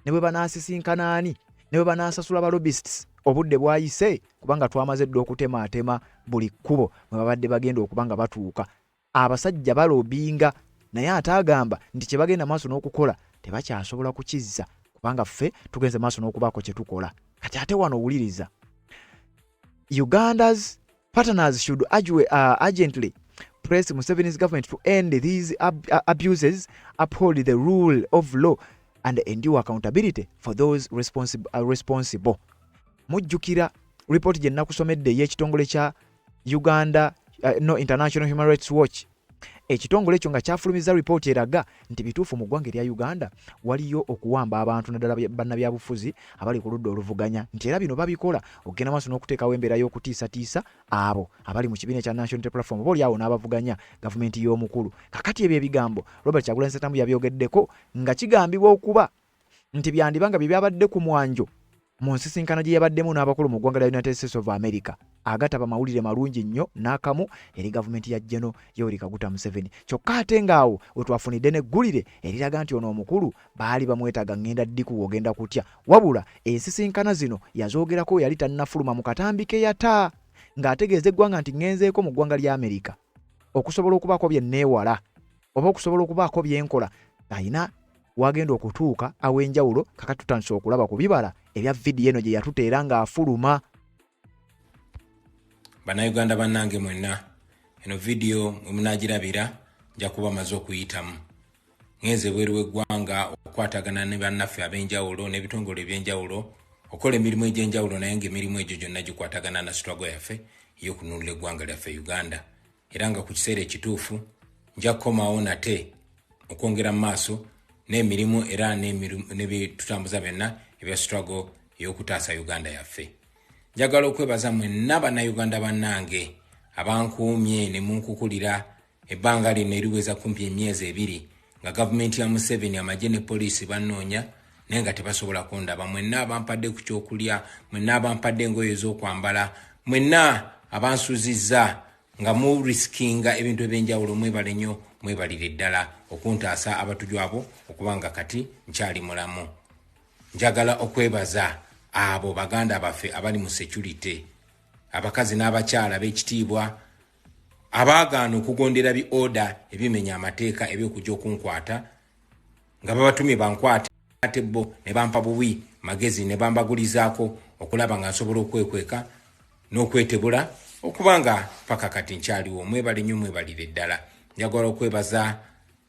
ne bwe banaasisinkana ani ne bwe banaasasula ba lobbyists obudde bwayise kubanga twamaze dde okutemaatema buli kkubo mwe babadde bagenda okuba nga batuuka. Abasajja balobinga naye ate agamba nti kye bagenda maaso n'okukola tebakyasobola kukizza kubanga ffe tugenze maaso n'okubaako kye tukola. Kati ate wano owuliriza Uganda's partners should urgently press Museveni's government to end these abuses, uphold the rule of law and endure accountability for those responsible. Mujjukira report gye nakusomedde y'ekitongole kya Uganda International Human Rights Watch. Ekitongole ekyo nga kyafulumiza report eraga nti bituufu mu ggwanga erya Uganda waliyo okuwamba abantu naddala bannabyabufuzi abali ku ludda oluvuganya nti era bino babikola okugenda maaso n'okuteekawo embeera y'okutiisatiisa abo abali mu kibiina kya National Unity Platform oba oliawo n'abavuganya gavumenti y'omukulu. Kakati ebyo ebigambo Robert Kyagulanyi Ssentamu yabyogeddeko nga kigambibwa okuba nti byandibanga bye byabadde ku mwanjo mu nsisinkano gye yabaddemu n'abakulu mu ggwanga lya United States of America agataba mawulire malungi nnyo n'akamu eri gavumenti ya General Yoweri Kaguta Museveni. Kyokka ate ngaawo we twafunidde n'eggulire eriraga nti ono omukulu baali bamwetaaga ngenda ddiku ogenda kutya wabula ensisinkana zino yazoogerako yali tannafuluma mu katambi ke yata ng'ategeeza eggwanga nti ngenzeeko mu ggwanga lya America okusobola okubaako bye neewala oba okusobola okubaako bye nkola ayina wagenda okutuuka aw'enjawulo kakati tutandise okulaba ku bibala ebya vidiyo eno gye yatuteera ng'afuluma. Bannayuganda bannange mwenna, eno vidiyo mwe munaagirabira nja kuba maze okuyitamu. Ngenze bweru w'eggwanga okukwatagana ne bannaffe ab'enjawulo n'ebitongole eby'enjawulo okola emirimu egy'enjawulo naye ng'emirimu egyo gyonna gikwatagana na struggle yaffe ey'okununula eggwanga lyaffe Uganda. Era nga ku kiseera ekituufu nja kukomawo nate okwongera mu maaso n'emirimu era n'ebitutambuza byonna ebya struggle ey'okutaasa Uganda yaffe. Njagala okwebaza mwenna bannayuganda bannange abankuumye ne munkukulira ebbanga lino eriweza kumpi emyezi 2 nga gavumenti ya Museveni amagye ne poliisi bannoonya naye nga tebasobola kundaba. Mwenna abampadde ku kyokulya, mwenna abampadde engoye ez'okwambala, mwenna abansuzizza nga mu riskinga ebintu eby'enjawulo, mwebale nnyo, mwebalire ddala okuntaasa abatujju abo okubanga kati nkyali mulamu. Njagala okwebaza abo baganda baffe abali mu security, abakazi n'abakyala b'ekitiibwa abaagaana okugondera bi order ebimenya amateeka eby'okujja okunkwata nga babatumye bankwate ate bo ne bampa buwi magezi ne bambagulizaako okulaba nga nsobola okwekweka n'okwetebula okubanga paka kati nkyaliwo. Mwebale nnyo, mwebalire ddala. Njagala okwebaza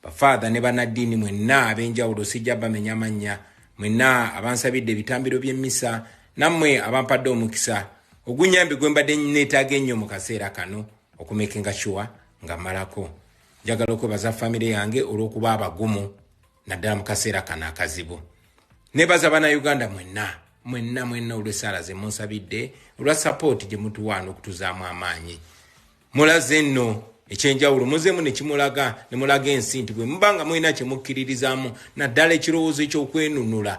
bafaada ne bannaddiini mwenna ab'enjawulo, sijja bamenya amannya, mwenna abansabidde ebitambiro by'emmisa, nammwe abampadde omukisa ogunyambi gwe mbadde neetaaga ennyo mu kaseera kano okumekinga sure nga malako. Njagala okwebaza famire yange olw'okuba abagumu naddala mu kaseera kano akazibu. Nebaza bannayuganda mwenna olw'essaala ze munsabidde, olwa support gye mutuwaana okutuzaamu amaanyi. Mulaze nno ekyenjawulo muzeemu ne kimulaga ne mulaga ensi nti bwe mubanga mulina kye mukkiririzaamu naddala ekirowoozo eky'okwenunula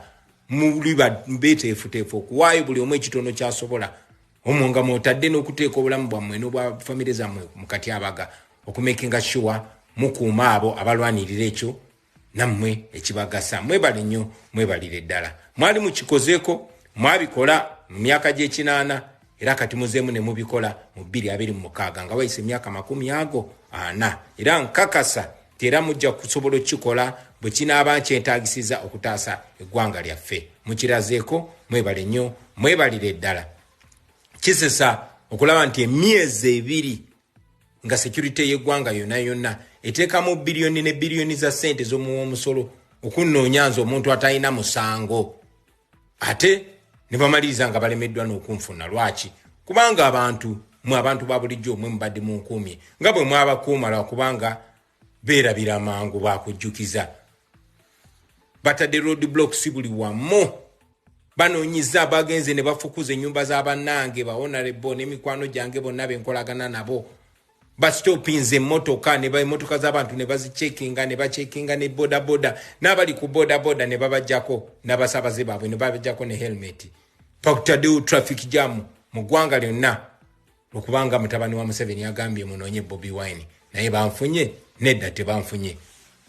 muli beeteefuteefu okuwaayo buli omu ekitono kyasobola omwo nga mwotadde n'okuteeka obulamu bwammwe n'obwa famire zammwe mu katyabaga okumekinga sure mukuuma abo abalwanirira ekyo nammwe ekibagasa. Mwebale nnyo, mwebalire ddala. Mwali mukikozeeko, mwabikola mu myaka gy'ekinaana era kati muzeemu ne mubikola mu 2026 nga wayise emyaka 40 era nkakasa era mujja kusobola okukikola bwe kinaaba kyetaagisiza okutaasa eggwanga lyaffe. Mukirazeeko, mwebale nnyo, mwebalire ddala. Kisesa okulaba nti emyezi 2 nga security y'eggwanga yonna eteekamu biliyoni ne biliyoni za sente z'omuwomusolo okunnoonya nze omuntu atalina musango ate ne bamaliriza nga balemeddwa n'okunfuna. Lwaki? Kubanga abantu ba bulijjo omwe mubadde munkuumye nga bwe mwabakuuma lwakubanga beerabira mangu bakujjukiza. Batadde road blocks buli wamu, banoonyiza bagenze ne bafukuza ennyumba z'abannange bahonorable n'emikwano gyange bonna benkolagana nabo. Bastopinze emmotoka ne emmotoka z'abantu ne bazicekinga ne bacekinga ne bodaboda n'abali ku bodaboda ne babajjako n'abasabaze baabwe ne babajjako ne helmet. Pakutaddewo traffic jam mu ggwanga lyonna okubanga mutabani wa Museveni agambye munoonye Bobi Wine naye banfunye nedda tebanfunye.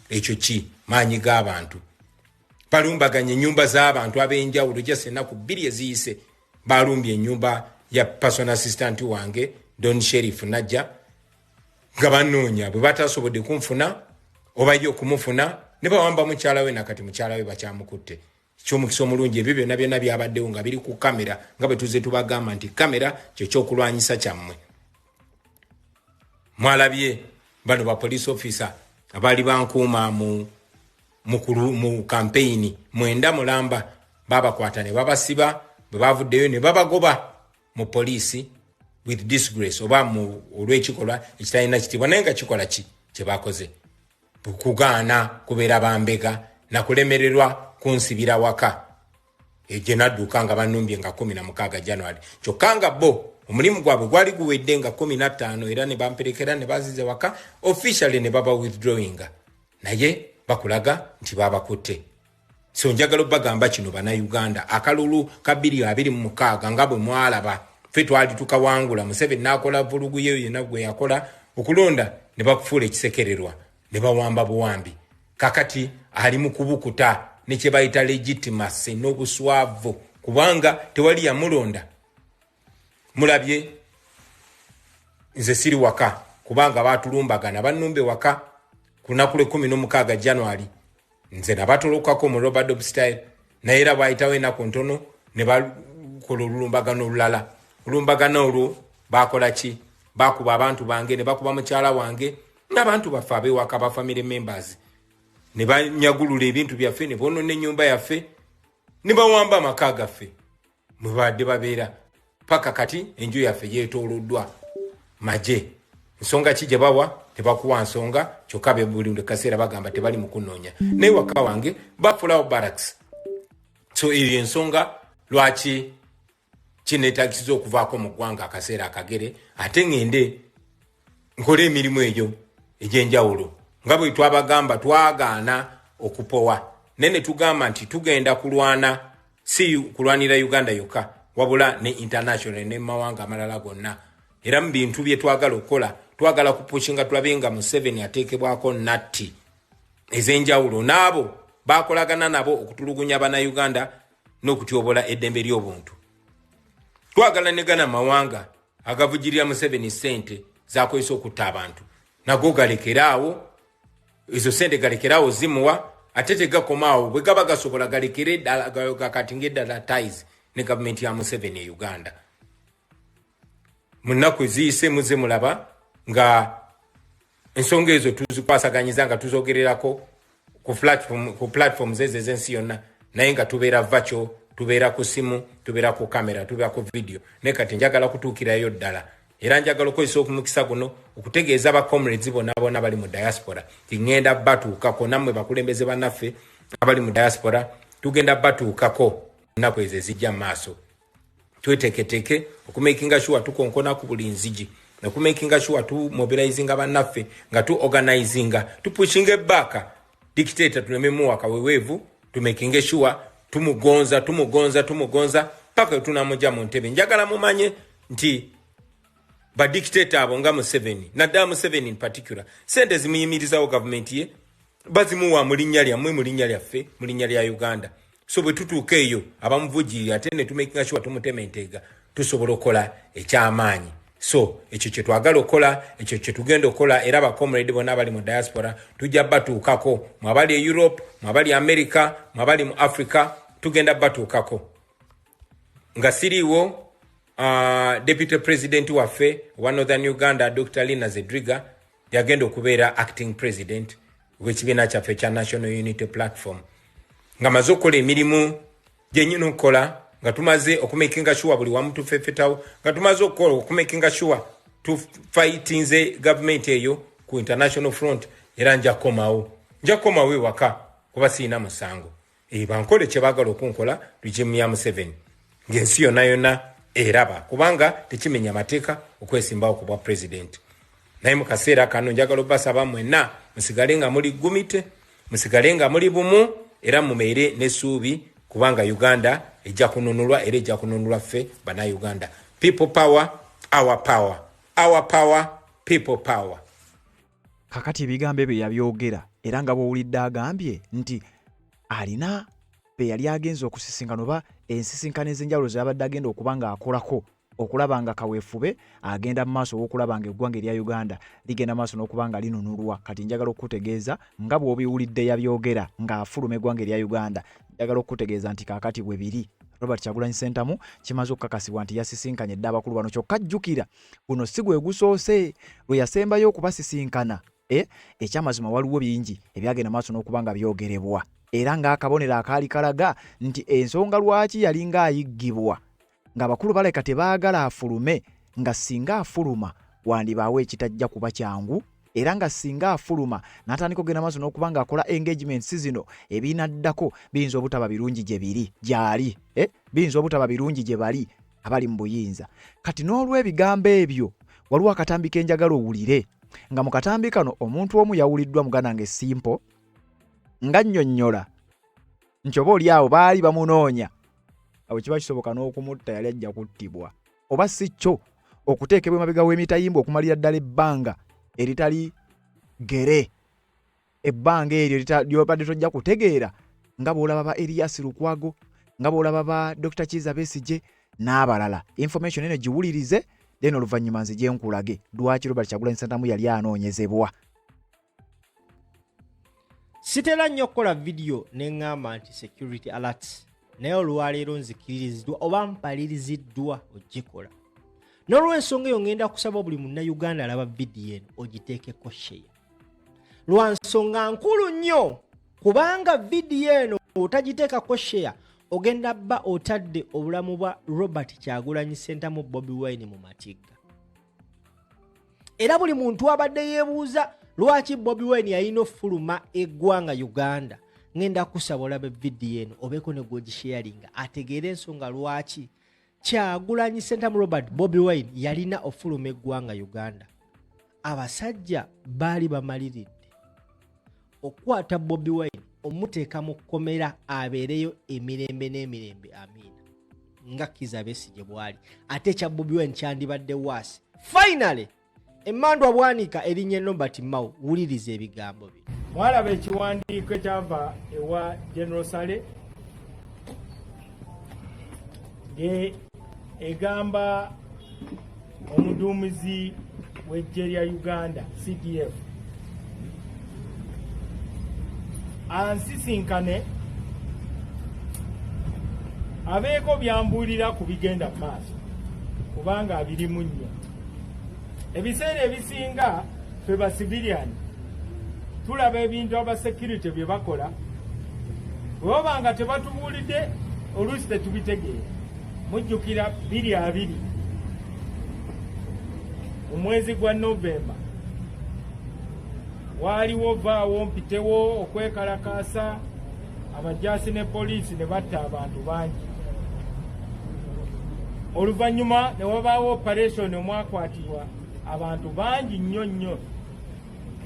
Ekyo ki? Maanyi g'abantu. Balumbaganye ennyumba z'abantu ab'enjawulo just ennaku 2 eziyise. Balumbye ennyumba ya personal assistant wange Don Sheriff Najja nga banoonya bwe batasobodde kunfuna oba yo okumufuna ne bawamba mukyala we nakati mukyala we bakyamukutte. Ky'omukisa omulungi ebyo byonna byabaddewo nga biri ku kamera nga bwe tuze tubagamba nti kamera kyekyokulwanyisa kyammwe. Mwalabye bano ba police officer abali bankuuma mu campaign 9 mulamba babakwata ne babasiba bwe bavuddeyo ne babagoba mu poliisi with disgrace oba mu olw'ekikolwa ekitalina kitiibwa naye nga kikola ki kye bakoze kugaana kubeera bambega na kulemererwa kunsibira waka gye nadduka nga bannumbye nga 16 January kyokka nga bo omulimu gwabwe gwali guwedde nga 15 era ne bamperekera ne bazize waka officially ne baba withdrawing naye bakulaga nti babakutte. So njagala bagamba kino bannayuganda akalulu ka 2026 nga bwe mwalaba ffe twali tukawangula Museveni n'akola vulugu yeyo yenna gwe yakola okulonda ne bakufuula ekisekererwa ne bawamba buwambi. Kakati ali mu kubukuta ne kye bayita legitimacy n'obuswavu kubanga tewali yamulonda. Mulabye nze siri waka kubanga baatulumbagana bannumbe waka ku lunaku lwe 16 January nze nabatolokako mu Robert Dobb style naye era bwayitawo ennaku ntono ne bakola olulumbagano olulala. Olumbagano olwo bakola ki? Bakuba abantu bange ne bakuba mukyala wange n'abantu baffe ab'ewaka ba family members ne banyagulula ebintu byaffe ne boonona ennyumba yaffe ne bawamba amaka gaffe mwe badde babeera paka kati enju yaffe yeetooloddwa maje. Nsonga ki gye bawa? Tebakuwa nsonga kyokka be buli kaseera bagamba tebali mu kunoonya. Naye waka wange bafulawo barracks. So eyo ensonga lwaki kineetaagisiza okuvaako mu ggwanga akaseera akagere ate ngende nkole emirimu egyo egy'enjawulo nga bwe twabagamba twagaana okupowa naye ne tugamba nti tugenda kulwana si kulwanira Uganda yokka wabula ne international ne mawanga amalala gonna. Era mu bintu bye twagala okukola twagala kupushinga tulabe nga Museveni ateekebwako natti ez'enjawulo n'abo bakolagana nabo okutulugunya Bannayuganda n'okutyobola eddembe ly'obuntu. Twagala ne gana mawanga agavujirira Museveni sente zakozesa okutta abantu nago galekeraawo, ezo sente galekeraawo zimuwa ate tegakomaawo bwe gaba gasobola galekere ddala gakatinga eddala ties ne gavumenti ya Museveni e Uganda. Mu nnaku eziyise muze mulaba nga ensonga ezo tuzikwasaganyiza nga tuzogererako ku platforms ezo ez'ensi yonna naye nga tubeera virtual, tubeera ku simu, tubeera ku kamera, tubeera ku video. Naye kati njagala kutuukirayo ddala era njagala okukozesa okumukisa guno okutegeeza ba comrades bonna bali mu diaspora tingenda batuukako nammwe bakulembeze bannaffe abali mu diaspora tugenda batuukako nnaku ezo ezijja mu maaso. Tweteketeke okumakinga sure tukonkona ku buli nzigi nokumakinga sure tu mobilizinga bannaffe nga tu organizinga tupushinga back dictator tulememu wakawewevu tumakinga sure tumugonza paka tunamuja mu ntebe. Njagala mumanye nti ba dictator abo nga Museveni naddala Museveni in particular sente zimuyimirizawo government ye bazimuwa mu linnya lyammwe mu linnya lyaffe mu linnya lya Uganda. So bwe tutuuka eyo abamuvujirira ate ne tumakinga sure tumutema entega tusobola okukola ekyamaanyi. So ekyo kye twagala okukola, ekyo kye tugenda okukola era ba comrade bonna abali mu diaspora tujja batuukako mwabali e Europe, mwabali America, mwabali mu Africa tugenda batuukako. Nga siriwo Deputy President waffe wa Northern Uganda Dr. Lina Zedriga yagenda okubeera acting president w'ekibiina kyaffe kya National Unity Platform. Nga maze okukola emirimu gyennyini okukola nga tumaze okumakinga sure buli wamu tufefetawo nga tumaze okukola okumakinga sure tufightinze government eyo ku international front era nja komawo ewaka kuba siina musango. Bankole kye baagala okunkola regime ya Museveni ng'ensi yonna eraba kubanga tekimenya mateeka okwesimbawo ku bwa president. Naye mu kaseera kano njagala obasaba mwenna musigale nga muli gumite, musigale nga muli bumu era mumeere n'essuubi kubanga Uganda ejja kununulwa era ejja kununulwa ffe Bannayuganda. People power, our power. Our power, people power. Kakati ebigambo ebyo yabyogera era nga bw'owulidde agambye nti alina be yali agenza okusisinkana oba ensisinkano ez'enjawulo z'abadde agenda okuba nga akolako okulaba nga kaweefube agenda mu maaso w'okulaba nga eggwanga erya Uganda ligenda maaso n'okuba nga linunulwa. Kati njagala okukutegeeza nga bw'obiwulidde yabyogera ng'afuluma eggwanga erya Uganda, njagala okukutegeeza nti kaakati bwe biri Robert Kyagulanyi Ssentamu kimaze okukakasibwa nti yasisinkanye dda abakulu bano. Kyokka jjukira guno si gwe gusoose lwe yasembayo okubasisinkana. Ekyamazima waliwo bingi ebyagenda maaso n'okuba nga byogerebwa era ng'akabonero akaali kalaga nti ensonga lwaki yali ng'ayiggibwa ng'abakulu baleka tebaagala afulume, nga singa afuluma wandibaawo ekitajja kuba kyangu era nga singa afuluma n'atandika okugenda maaso n'okuba nga akola engagements zino ebinaddako biyinza obutaba birungi gye biri gyali, biyinza obutaba birungi gye bali abali mu buyinza. Kati n'olw'ebigambo ebyo waliwo akatambi kenjagala owulire nga mu katambi kano omuntu omu yawuliddwa muganda nga Simple nga nnyonnyola nti oba oli awo baali bamunoonya awo kiba kisoboka n'okumutta yali ajja kuttibwa oba si kyo okuteekebwa emabega w'emitayimbo okumalira ddala ebbanga eritali gere, ebbanga eryo lyobadde tojja kutegeera nga bw'olaba ba Erias Lukwago, nga bw'olaba ba Dr. Kizza Besigye n'abalala. Information eno giwulirize then oluvannyuma nzije nkulage lwaki Robert Kyagulanyi Ssentamu yali anoonyezebwa. Sitera nnyo okukola video ne ngamba nti security alerts naye olwaleero nzikiriziddwa oba mpaliriziddwa ogikola. N'olw'ensonga eyo ngenda kusaba buli munnayuganda alaba video eno ogiteekeko share. Lwa nsonga nkulu nnyo kubanga video eno otagiteekako share ogenda bba otadde obulamu bwa Robert Kyagulanyi Ssentamu Bobi Wine mu matigga. Era buli muntu abadde yeebuuza lwaki Bobi Wine yalina ofuluma eggwanga Uganda, ngenda kusaba olabe video eno obeeko ne gogisharinga ategeere ensonga lwaki Kyagulanyi Ssentamu Robert Bobi Wine yalina ofuluma eggwanga Uganda. Abasajja baali bamaliridde okukwata Bobi Wine omuteeka mu kkomera abeereyo emirembe n'emirembe amiina nga Kizza Besigye bwali ate kya Bobi Wine kyandibadde waasi. Finally emmandwa bwanika erinnya Robert Mao, wuliriza ebigambo bino. Mwalaba ekiwandiiko ekyava ewa General Sale egamba omuduumizi w'eggye lya Uganda CDF ansisinkane abeeko byambuulira ku bigenda mu maaso kubanga abirimu nnyo. Ebiseera ebisinga ffe ba civilian tulaba ebintu aba security bye bakola bwe baba nga tebatubuulidde oluusi tetubitegeera. Mujjukira 2020 mu mwezi gwa Novemba waaliwo vaawo mpitewo okwekalakaasa abajaasi ne poliisi ne batta abantu bangi. Oluvannyuma ne wabaawo operation omwakwatirwa abantu bangi nnyo nnyo.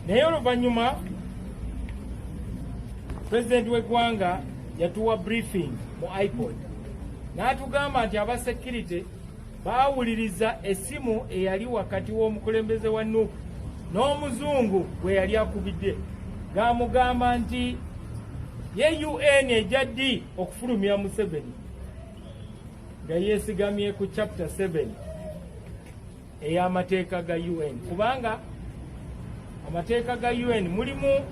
Naye oluvannyuma President w'eggwanga yatuwa briefing mu iPod n'atugamba nti aba security baawuliriza essimu eyali wakati w'omukulembeze wa Nuupu n'omuzungu gwe yali akubidde g'amugamba nti ye UN ejja ddi okufulumya Museveni nga yeesigamye ku chapter 7 ey'amateeka ga UN kubanga amateeka ga UN mulimu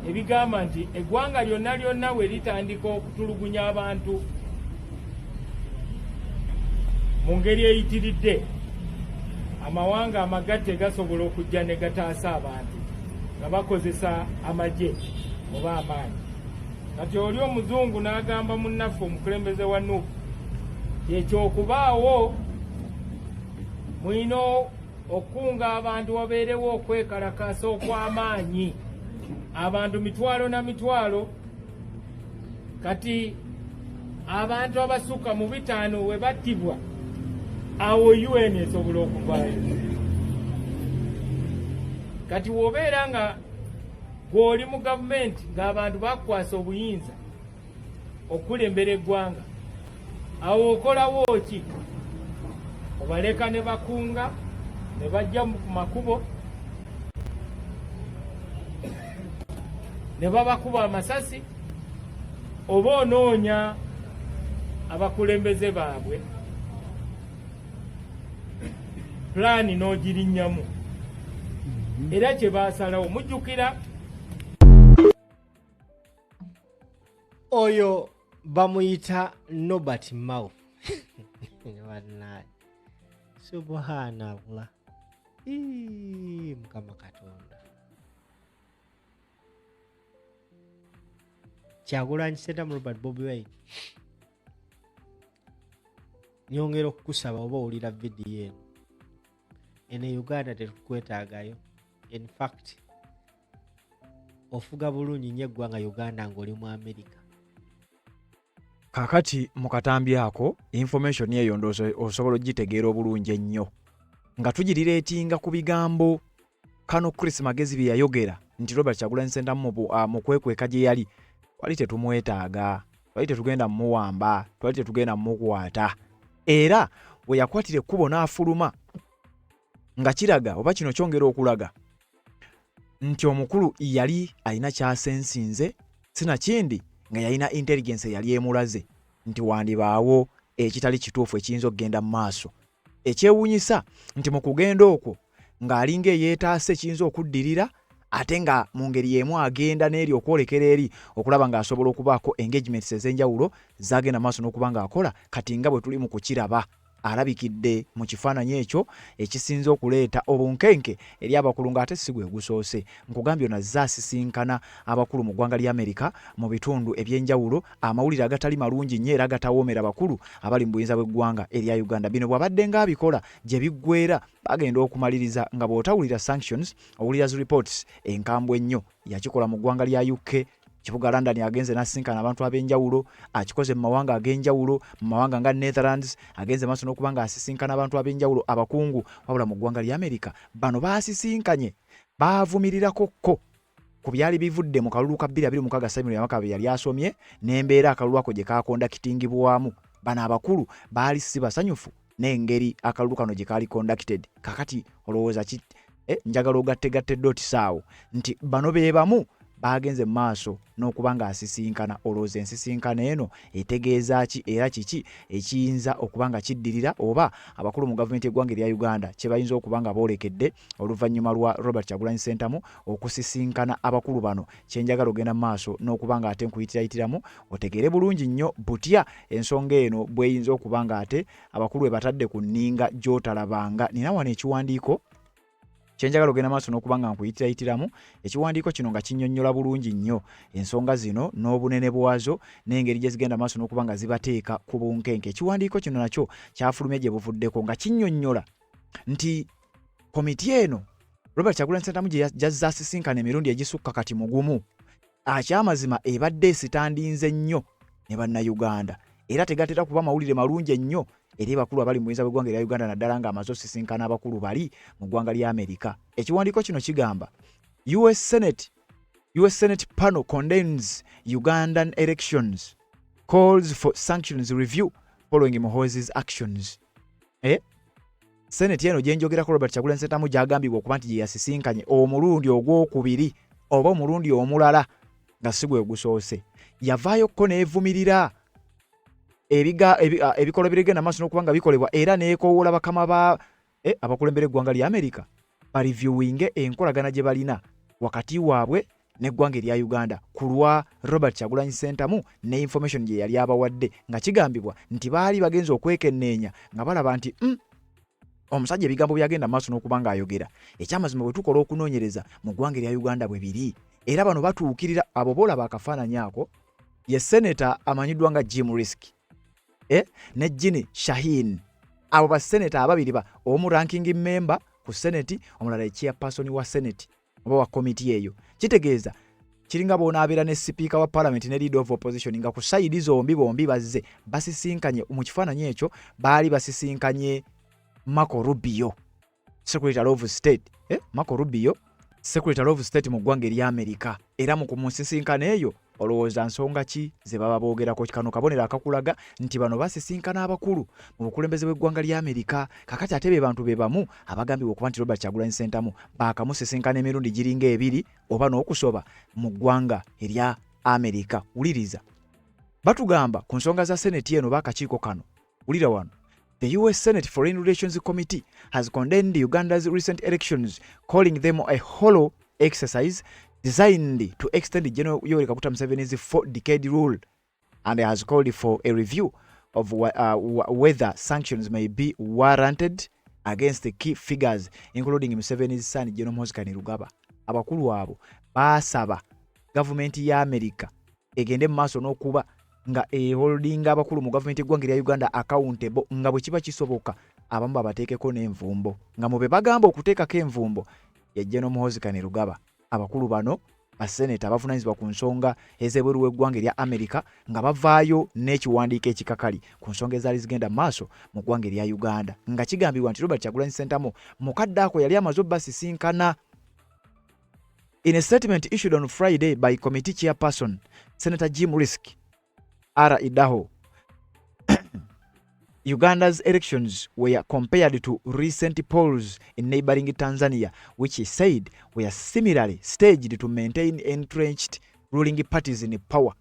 ebigamba nti eggwanga lyonna lyonna we litandika okutulugunya abantu mu ngeri eyitiridde amawanga amagatte gasobola okujja ne gataasa abantu nga bakozesa amagye oba amaanyi. Kati oli omuzungu n'agamba munnaffe omukulembeze wa Nuupu ekyokubaawo mulina okunga abantu wabeerewo okwekalakaasa okw'amaanyi abantu mitwalo na mitwalo. Kati abantu abasukka mu 5 we battibwa awo UN esobola okuvaayo. Kati wobeera nga gw'oli mu gavumenti ng'abantu bakwasa obuyinza okulembera eggwanga, awo okolawo ki? Obaleka ne bakunga ne bajja mu makubo ne babakuba amasasi oba onoonya abakulembeze baabwe pulaani n'ogirinnyamu era kye baasalawo. Mujjukira oyo bamuyita Robert Mao. Subhanallah. Mukama Katonda. Kyagulanyi Ssentamu Robert Bobi Wine. Nyongera okukusaba oba olira video eno. Ene Uganda tetukwetaagayo. In fact, ofuga bulungi nnyo eggwanga Uganda ng'oli mu America. Kakati mu katambi ako information eyo ndowooza osobola ogitegeera obulungi ennyo nga tugirireetinga ku bigambo kano Chris Magezi bye yayogera nti Robert Kyagulanyi Ssentamu mu kwekweka gye yali twali tetumwetaaga, twali tetugenda mmuwamba, twali tetugenda mmukwata. Era we yakwatira ekkubo n'afuluma nga kiraga oba kino kyongera okulaga nti omukulu yali alina kyasensinze sinakindi nga yalina intelligence yali emulaze nti wandibaawo ekitali kituufu ekiyinza okugenda mu maaso. Ekyewuunyisa nti mu kugenda okwo ng'alinga eyeetaase kiyinza okuddirira ate nga mu ngeri y'emu agenda n'eri okwolekera eri okulaba ng'asobola okubaako engagements ez'enjawulo zagenda maaso n'okuba ng'akola kati nga bwe tuli mu kukiraba alabikidde mu kifaananyi ekyo ekisinze okuleeta obunkenke eri abakulu ng'ate si gwe gusoose. Nkugambye ono azze asisinkana abakulu mu ggwanga lya Amerika mu bitundu eby'enjawulo, amawulire agatali malungi nnyo era agatawoomera abakulu abali mu buyinza bw'eggwanga erya Uganda. Bino bw'abadde ng'abikola gye biggweera bagenda okumaliriza nga bw'otawulira sanctions owulira reports enkambwe ennyo. Yakikola mu ggwanga lya UK, kibuga London agenze n'asinkana abantu ab'enjawulo, akikoze mu mawanga ag'enjawulo, mu mawanga nga Netherlands agenze maaso n'okuba nga asisinkana abantu ab'enjawulo abakungu, wabula mu ggwanga lya Amerika bano baasisinkanye baavumirirako ku byali bivudde mu kalulu ka 2026 Simon Yamakabe yali asomye n'embeera akalulu ako gye kakondakitingibwamu. Bano abakulu baali si basanyufu n'engeri akalulu kano gye kaali conducted. Kakati olowooza ki? Njagala ogattegatte doti saawo nti bano be bamu bagenze maaso n'okuba nga asisinkana. Olowooza ensisinkana eno etegeeza ki era kiki ekiyinza okuba nga kiddirira oba abakulu mu gavumenti y'eggwanga erya Uganda kye bayinza okuba nga boolekedde oluvannyuma lwa Robert Kyagulanyi Ssentamu okusisinkana abakulu bano. Kyenjagala ogenda maaso n'okuba nga ate nkuyitiratiramu otegeere bulungi nnyo butya ensonga eno bweyinza okuba nga ate abakulu batadde ku nninga gy'otalabanga. Nina wano ekiwandiiko kyenjagala ogenda maaso n'okuba nga nkuyitiratiramu. Ekiwandiiko kino nga kinnyonnyola bulungi nnyo ensonga zino n'obunene bwazo n'engeri gye zigenda maaso n'okuba nga zibateeka ku bunkenke. Ekiwandiiko kino nakyo kyafulumye gye buvuddeko nga kinnyonnyola nti komiti eno Robert Kyagulanyi Ssentamu gy'azze asisinkana emirundi egisukka kati mugumu, akyamazima ebadde esitandinze nnyo ne bannayuganda era tegatera kuba mawulire malungi ennyo eri bakulu abali mu buyinza bw'eggwanga erya Uganda naddala ng'amaze osisinkana abakulu bali mu ggwanga lya Amerika. Ekiwandiiko kino kigamba US Senate panel condemns Ugandan elections, calls for sanctions review following Muhoozi's actions. Senate eno gye njogerako Robert Kyagulanyi Ssentamu gy'agambibwa okuba nti gye yasisinkanye omulundi ogwokubiri oba omulundi omulala nga si gwe gusoose, yavaayokko n'evumirira ebikolwa birigenda maaso n'okuba nga bikolebwa era n'ekoowoola bakama ba abakulembera eggwanga lya Amerika bariviewinge enkolagana gye balina wakati waabwe n'eggwanga erya Uganda ku lwa Robert Kyagulanyi Ssentamu ne information gye yali abawadde, nga kigambibwa nti baali bagenza okwekenneenya nga balaba nti omusajja ebigambo byagenda maaso n'okuba ng'ayogera ekyamazima bwe tukola okunoonyereza mu ggwanga erya Uganda bwe biri era bano batuukirira. Abo boolaba akafaananyi ako ye seneta amanyiddwa nga Jim Risch ne Ginny Shaheen. Abo baseneta ababiri omu ranking member ku Senate, omulala chairperson wa Senate oba wa komiti eyo. Kitegeeza kiringa bonaabeera ne speaker wa parliament ne leader of opposition nga ku side zombi bombi bazze basisinkanye. Mu kifaananyi ekyo baali basisinkanye Marco Rubio, Secretary of State. Marco Rubio, Secretary of State mu ggwanga erya Amerika. Era mu kumusisinkana eyo olowooza nsonga ki ze baba boogerako? Kano kabonero akakulaga nti bano basisinkana abakulu mu bukulembeze bw'eggwanga lya Amerika. Kakati ate be bantu be bamu abagambibwa okuba nti Robert Kyagulanyi Ssentamu baakamusisinkana emirundi giringa ebiri oba n'okusoba mu ggwanga erya Amerika. Wuliriza batugamba ku nsonga za Senate eno b'akakiiko kano. Wulira wano. The US Senate Foreign Relations Committee has condemned Uganda's recent elections, calling them a hollow exercise designed to extend General Yoweri Kaguta Museveni's 4-decade rule, and has called for a review of whether sanctions may be warranted against the key figures, including Museveni's son, General Muhoozi Kainerugaba. Abakulu abo basaba gavumenti ya Amerika egende mu maaso n'okuba nga holdinga abakulu mu gavumenti eggwanga erya Uganda accountable nga bwe kiba kisoboka abamu babateekeko n'envumbo, nga mu be bagamba okuteekako envumbo ye General Muhoozi Kainerugaba. Abakulu bano baseneta abavunaanyizibwa ku nsonga ez'ebweru w'eggwanga erya Amerika nga bavaayo n'ekiwandiiko ekikakali ku nsonga ezaali zigenda maaso mu ggwanga erya Uganda, nga kigambibwa nti Robert Kyagulanyi Ssentamu mukadde ako yali amaze obbasisinkana. In a statement issued on Friday by committee chairperson Senator Jim Risch, R. Idaho, Uganda's elections were compared to recent polls in neighboring Tanzania, which he said were similarly staged to maintain entrenched ruling parties in power.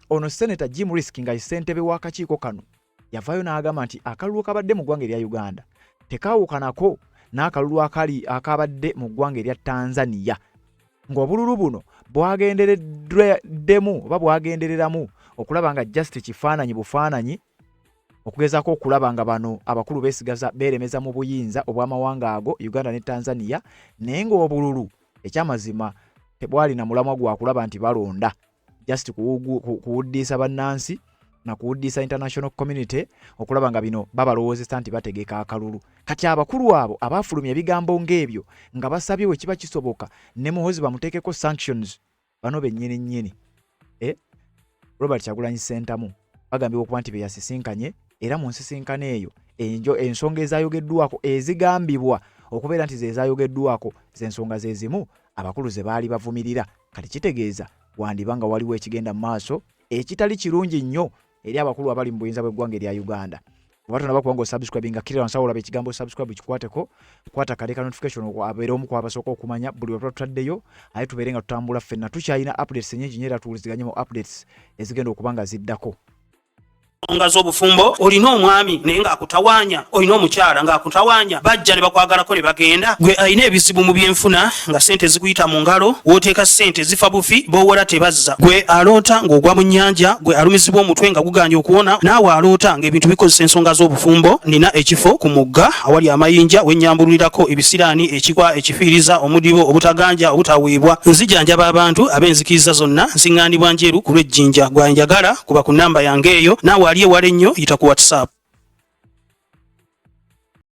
Ono Senator Jim Risch nga ssentebe w'akakiiko kano yavaayo n'agamba nti akalulu kabadde mu ggwanga erya Uganda tekaawukanako n'akalulu akabadde mu ggwanga erya Tanzania. ng'obululu buno bwagendereddemu oba bwagendereramu okulaba nga just kifaananyi bufaananyi okugezaako okulaba nga bano abakulu beesigaza beeremeza mu buyinza obw'amawanga ago Uganda ne Tanzania naye ng'obululu ekyamazima tebwalina mulamwa gwa kulaba nti balonda just kuwuddiisa bannansi na kuwuddiisa international community okulaba nga bino babalowoozesa nti bategeka akalulu. Kati abakulu abo abaafulumya ebigambo ng'ebyo nga basabye we kiba kisoboka ne Muhoozi bamuteekeko sanctions bano bennyini Robert Kyagulanyi Ssentamu bagambye okuba nti beyasisinkanye era mu nsisinkano eyo ensonga ezaayogeddwako ezigambibwa okubeera nti zezaayogeddwako z'ensonga zezimu abakulu ze baali bavumirira. Kati kitegeeza wandiba nga waliwo ekigenda mu maaso ekitali kirungi nnyo eri abakulu abali mu buyinza bw'eggwanga erya Uganda. Oba tonaba kubanga osubscribinga kira wansi awo olaba ekigambo subscribe kikwateko, kwata kale ka notification abeere omu ku abasooka okumanya buli lwe tutaddeyo, aye tubeere nga tutambula ffenna tukyalina updates nnyingi nnyo era tuwuliziganye mu updates ezigenda okuba nga ziddako. Ensonga z'obufumbo olina omwami naye ng'akutawaanya, olina omukyala ng'akutawaanya, bajja ne bakwagalako ne bagenda. Gwe alina ebizibu mu byenfuna nga ssente zikuyita mu ngalo, w'oteeka ssente zifa bufi b'owola tebazza. Gwe aloota ng'ogwa mu nnyanja, gwe alumizibwa omutwe nga guganye okuwona, naawe aloota ng'ebintu bikozesa ensonga z'obufumbo. Nina ekifo ku mugga awali amayinja wennyambululirako ebisiraani, ekikwa, ekifiiriza, omudibo, obutaganja, obutaweebwa. Nzijanjaba abantu ab'enzikiriza zonna, nsiŋŋaanibwa njeru ku lw'ejjinja. Gwanjagala kuba ku nnamba yange eyo, naawe ali ewala ennyo yita ku WhatsApp.